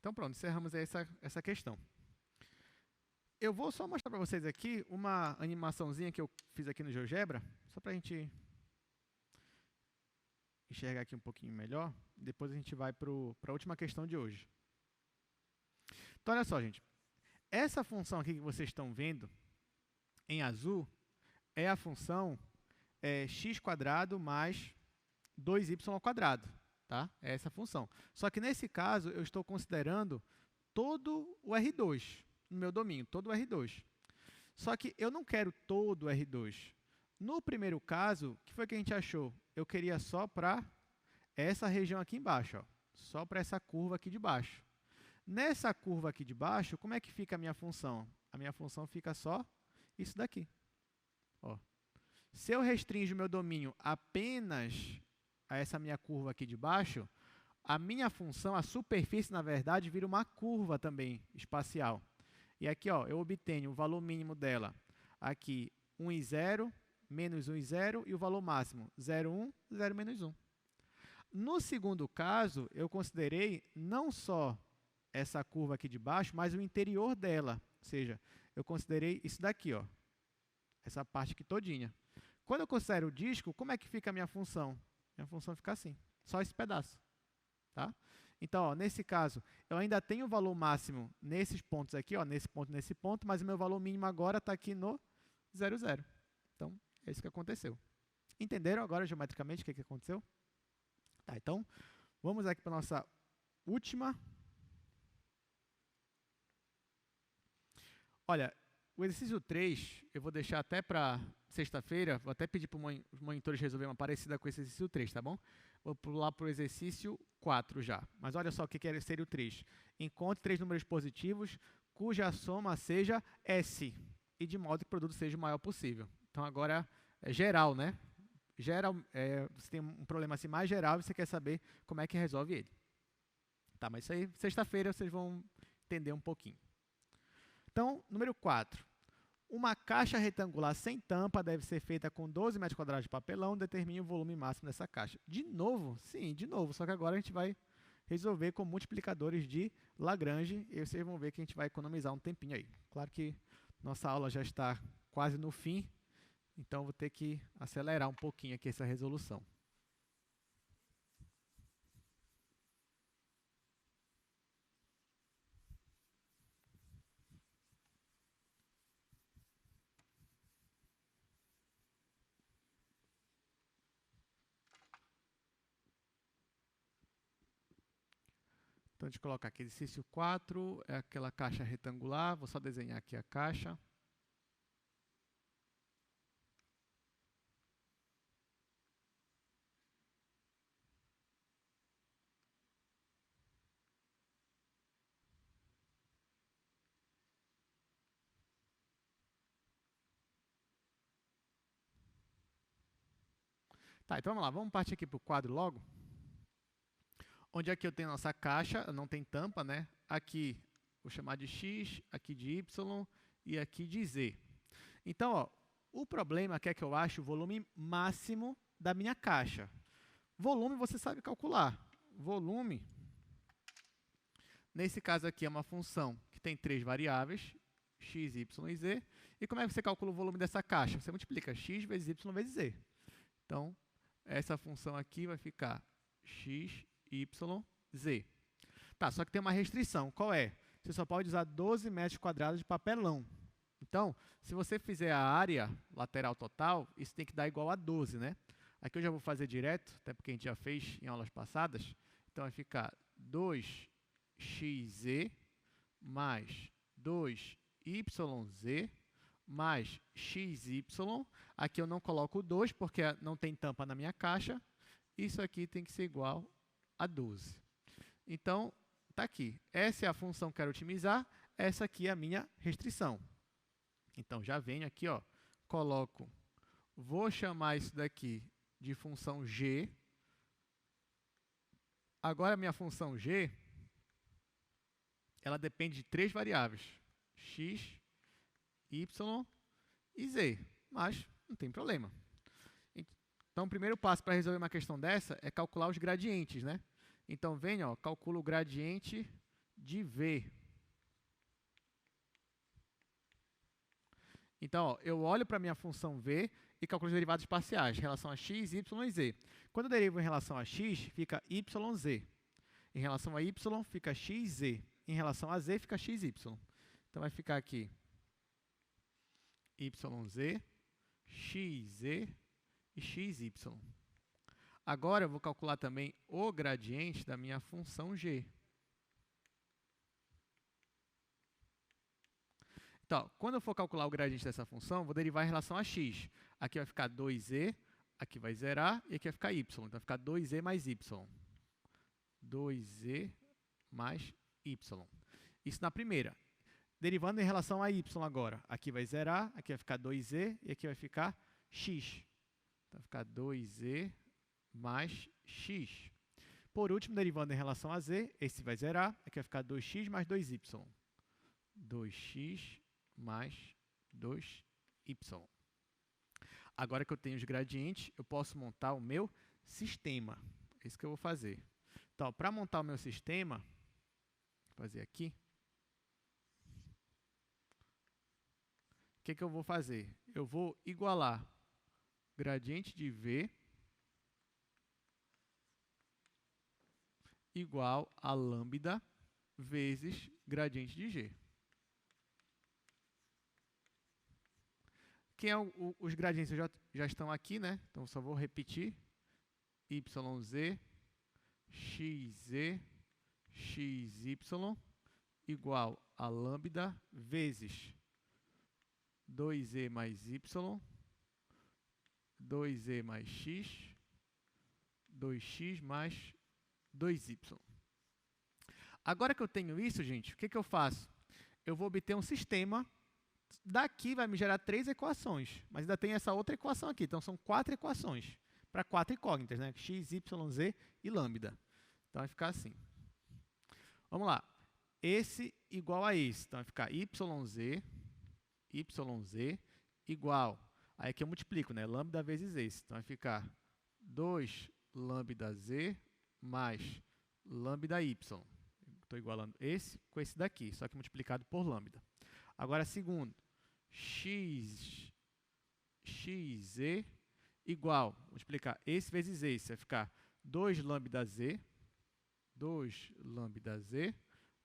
Então, pronto, encerramos essa questão. Eu vou só mostrar para vocês aqui uma animaçãozinha que eu fiz aqui no GeoGebra, só para a gente enxergar aqui um pouquinho melhor. Depois a gente vai para a última questão de hoje. Então, olha só, gente. Essa função aqui que vocês estão vendo, em azul, é a função x² mais 2y². Tá? É essa função. Só que, nesse caso, eu estou considerando todo o R2 no meu domínio, todo o R2. Só que eu não quero todo o R2. No primeiro caso, o que foi que a gente achou? Eu queria só para essa região aqui embaixo, ó, só para essa curva aqui de baixo. Nessa curva aqui de baixo, como é que fica a minha função? A minha função fica só isso daqui. Ó. Se eu restringo o meu domínio apenas a essa minha curva aqui de baixo, a minha função, a superfície, na verdade, vira uma curva também espacial. E aqui, ó, eu obtenho o valor mínimo dela aqui 1 e 0, menos 1 e 0, e o valor máximo 0, 1, 0, menos 1. No segundo caso, eu considerei não só essa curva aqui de baixo, mas o interior dela. Ou seja, eu considerei isso daqui, ó, essa parte aqui todinha. Quando eu considero o disco, como é que fica a minha função? Minha função fica assim, só esse pedaço. Tá? Então, ó, nesse caso, eu ainda tenho o valor máximo nesses pontos aqui, ó, nesse ponto, mas o meu valor mínimo agora está aqui no 0, 0. Então, é isso que aconteceu. Entenderam agora geometricamente o que aconteceu? Tá, então, vamos aqui para a nossa última. Olha, o exercício 3, eu vou deixar até para sexta-feira, vou até pedir para os monitores resolverem uma parecida com esse exercício 3, tá bom? Vou pular para o exercício 4 já. Mas olha só o que seria o 3. Encontre 3 números positivos cuja soma seja S, e de modo que o produto seja o maior possível. Então, agora é geral, né? Geral, você tem um problema assim mais geral e você quer saber como é que resolve ele. Tá, mas isso aí, sexta-feira, vocês vão entender um pouquinho. Então, número 4. Uma caixa retangular sem tampa deve ser feita com 12 metros quadrados de papelão. Determine o volume máximo dessa caixa. De novo? Sim, de novo. Só que agora a gente vai resolver com multiplicadores de Lagrange. E vocês vão ver que a gente vai economizar um tempinho aí. Claro que nossa aula já está quase no fim. Então, vou ter que acelerar um pouquinho aqui essa resolução. Então, a gente coloca aqui exercício 4, é aquela caixa retangular. Vou só desenhar aqui a caixa. Tá, então vamos lá, vamos partir aqui para o quadro logo. Onde aqui eu tenho nossa caixa, não tem tampa, né? Aqui vou chamar de X, aqui de Y e aqui de Z. Então, ó, o problema é que eu acho o volume máximo da minha caixa. Volume você sabe calcular. Volume, nesse caso aqui, é uma função que tem 3 variáveis, x, y e z. E como é que você calcula o volume dessa caixa? Você multiplica x vezes y vezes z. Então, essa função aqui vai ficar x, y, z. Tá, só que tem uma restrição. Qual é? Você só pode usar 12 metros quadrados de papelão. Então, se você fizer a área lateral total, isso tem que dar igual a 12, né? Aqui eu já vou fazer direto, até porque a gente já fez em aulas passadas. Então, vai ficar 2xz mais 2yz mais xy. Aqui eu não coloco o 2, porque não tem tampa na minha caixa. Isso aqui tem que ser igual a 12. Então, está aqui. Essa é a função que eu quero otimizar. Essa aqui é a minha restrição. Então, já venho aqui, ó, coloco, vou chamar isso daqui de função g. Agora, a minha função g, ela depende de 3 variáveis, x, y e z, mas não tem problema. Então, o primeiro passo para resolver uma questão dessa é calcular os gradientes, né? Então, venho, ó, calculo o gradiente de v. Então, ó, eu olho para a minha função v e calculo os derivados parciais em relação a x, y e z. Quando eu derivo em relação a x, fica yz. Em relação a y, fica xz. Em relação a z, fica xy. Então, vai ficar aqui yz, xz e xy. Agora, eu vou calcular também o gradiente da minha função g. Então, quando eu for calcular o gradiente dessa função, vou derivar em relação a x. Aqui vai ficar 2e, aqui vai zerar, e aqui vai ficar y. Então, vai ficar 2e mais y. 2e mais y. Isso na primeira. Derivando em relação a y agora. Aqui vai zerar, aqui vai ficar 2e, e aqui vai ficar x. Então, vai ficar 2e mais x. Por último, derivando em relação a z, esse vai zerar, aqui vai ficar 2x mais 2y. 2x mais 2y. agora que eu tenho os gradientes, eu posso montar o meu sistema. É isso que eu vou fazer. Então, para montar o meu sistema, vou fazer aqui. O que eu vou fazer? Eu vou igualar gradiente de V igual a lambda vezes gradiente de G. Quem é os gradientes já estão aqui, né? Então, só vou repetir. YZ, XZ, XY igual a lambda vezes 2E mais Y, 2E mais X, 2X mais 2Y. Agora que eu tenho isso, gente, o que eu faço? Eu vou obter um sistema. Daqui vai me gerar 3 equações, mas ainda tem essa outra equação aqui. Então, são 4 equações para 4 incógnitas, né? X, Y, Z e lambda. Então, vai ficar assim. Vamos lá. Esse igual a esse. Então, vai ficar YZ igual. Aí aqui eu multiplico, né? Lambda vezes esse. Então, vai ficar 2 lambda Z mais lambda Y. Estou igualando esse com esse daqui, só que multiplicado por lambda. Agora, segundo, xz igual, multiplicar esse vezes esse, vai ficar 2 lambda z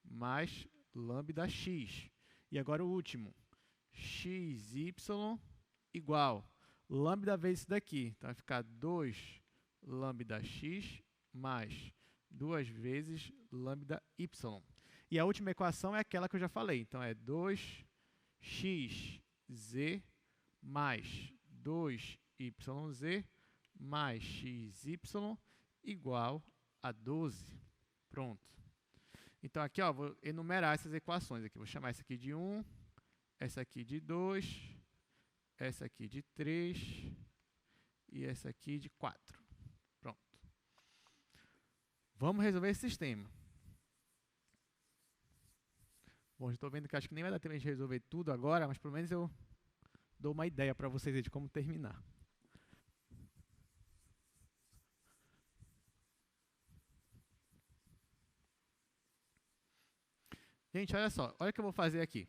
mais lambda x. E agora o último, xy igual, lambda vezes isso daqui, então vai ficar 2 lambda x mais 2 vezes lambda y. E a última equação é aquela que eu já falei. Então, é 2xz mais 2yz mais xy igual a 12. Pronto. Então, aqui, ó, vou enumerar essas equações. Aqui. Vou chamar essa aqui de 1, essa aqui de 2, essa aqui de 3 e essa aqui de 4. Pronto. Vamos resolver esse sistema. Bom, estou vendo que acho que nem vai dar tempo de resolver tudo agora, mas pelo menos eu dou uma ideia para vocês aí de como terminar. Gente, olha só, olha o que eu vou fazer aqui.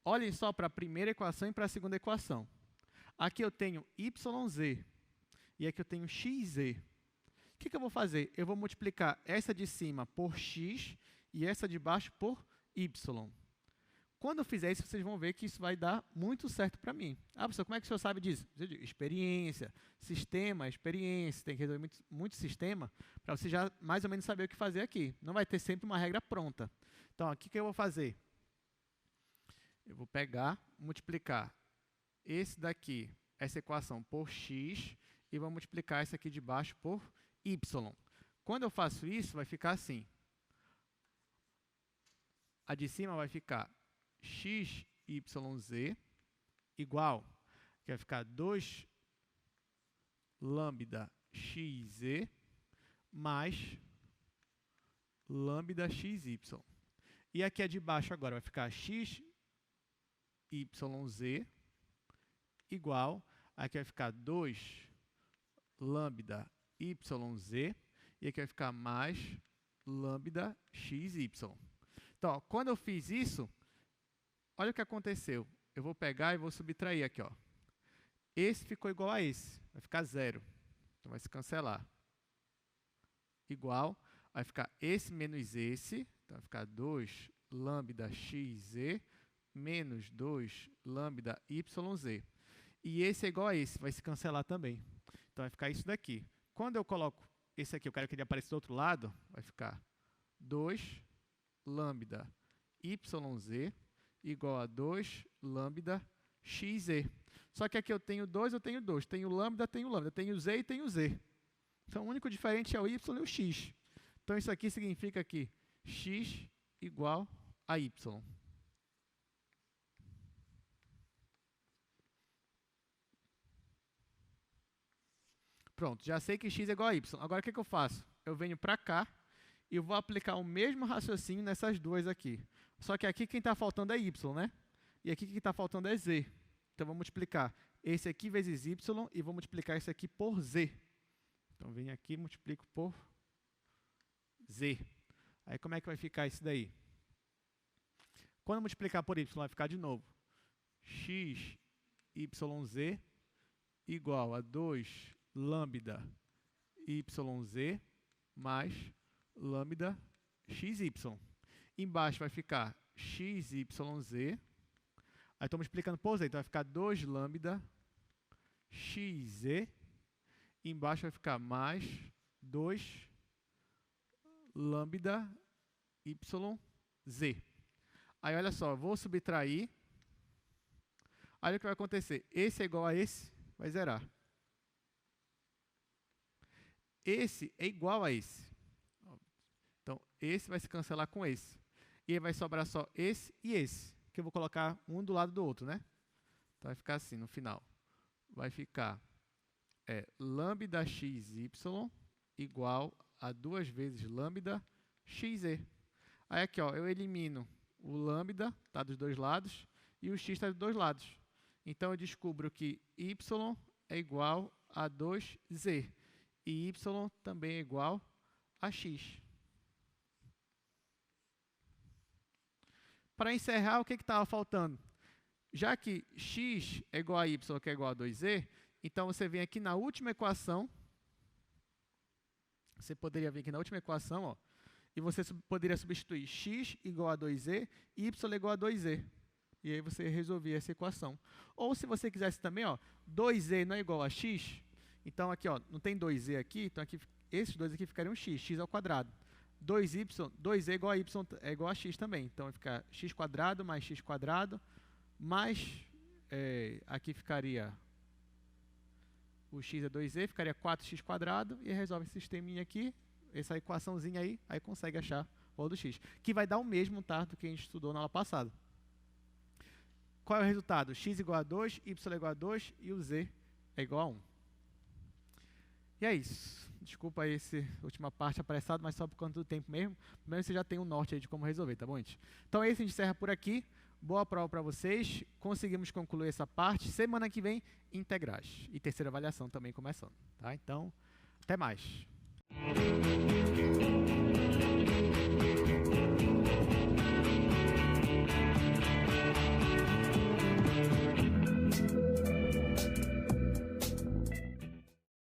Olhem só para a primeira equação e para a segunda equação. Aqui eu tenho YZ e aqui eu tenho XZ. O que eu vou fazer? Eu vou multiplicar essa de cima por X e essa de baixo por Y. Quando eu fizer isso, vocês vão ver que isso vai dar muito certo para mim. Ah, professor, como é que o senhor sabe disso? Experiência, sistema, experiência. Tem que resolver muito sistema para você já mais ou menos saber o que fazer aqui. Não vai ter sempre uma regra pronta. Então, aqui o que eu vou fazer? Eu vou pegar, multiplicar esse daqui, essa equação por x, e vou multiplicar essa aqui de baixo por y. Quando eu faço isso, vai ficar assim. A de cima vai ficar xyz igual, que vai ficar 2 lambda xz mais lambda xy. E aqui a de baixo agora vai ficar xyz igual, aqui vai ficar 2 lambda yz, e aqui vai ficar mais lambda xy. Então, ó, quando eu fiz isso, olha o que aconteceu. Eu vou pegar e vou subtrair aqui, ó. Esse ficou igual a esse, vai ficar 0. Então, vai se cancelar. Igual, vai ficar esse menos esse, então vai ficar 2 lambda xz menos 2 lambda yz. E esse é igual a esse, vai se cancelar também. Então, vai ficar isso daqui. Quando eu coloco esse aqui, eu quero que ele apareça do outro lado, vai ficar 2 lambda yz igual a 2 lambda xz. Só que aqui eu tenho 2, eu tenho 2. Tenho lambda, tenho z e tenho z. Então, o único diferente é o y e o x. Então, isso aqui significa que x igual a y. Pronto, já sei que x é igual a y. Agora, o que eu faço? Eu venho para cá e vou aplicar o mesmo raciocínio nessas duas aqui. Só que aqui quem está faltando é y, né? E aqui quem está faltando é z. Então, vou multiplicar esse aqui vezes y e vou multiplicar isso aqui por z. Então, venho aqui e multiplico por z. Aí, como é que vai ficar isso daí? Quando multiplicar por y, vai ficar de novo x, yz igual a 2 lambda yz mais lambda xy. Embaixo vai ficar xyz. Aí estou multiplicando por z, então vai ficar 2 lambda xz. Embaixo vai ficar mais 2 lambda yz. Aí olha só, vou subtrair. Aí o que vai acontecer? Esse é igual a esse, vai zerar. Esse é igual a esse. Então, esse vai se cancelar com esse. E aí vai sobrar só esse e esse, que eu vou colocar um do lado do outro, né? Então, vai ficar assim no final. Vai ficar lambda xy igual a 2 vezes lambda xz. Aí aqui, ó, eu elimino o lambda, tá dos dois lados, e o x está dos dois lados. Então, eu descubro que y é igual a 2z. E y também é igual a x. Para encerrar, o que estava faltando? Já que x é igual a y, que é igual a 2z, então você vem aqui na última equação. Você poderia vir aqui na última equação, ó, e você poderia substituir x igual a 2z e y igual a 2z. E aí você resolvia essa equação. Ou se você quisesse também, ó, 2z não é igual a x, então aqui, ó, não tem 2z aqui, então aqui, esses dois aqui ficariam x ao quadrado. 2z igual a y é igual a x também. Então vai ficar x quadrado mais x quadrado, mais aqui ficaria o x é 2z, ficaria 4x quadrado, e resolve esse sisteminha aqui, essa equaçãozinha aí consegue achar o valor do x, que vai dar o mesmo, tá, do que a gente estudou na aula passada. Qual é o resultado? X igual a 2, y igual a 2 e o z é igual a 1. E é isso. Desculpa aí essa última parte apressada, mas só por conta do tempo mesmo. Primeiro você já tem um norte aí de como resolver, tá bom, gente? Então é isso, a gente encerra por aqui. Boa prova para vocês. Conseguimos concluir essa parte. Semana que vem, integrais. E terceira avaliação também começando, tá? Então, até mais.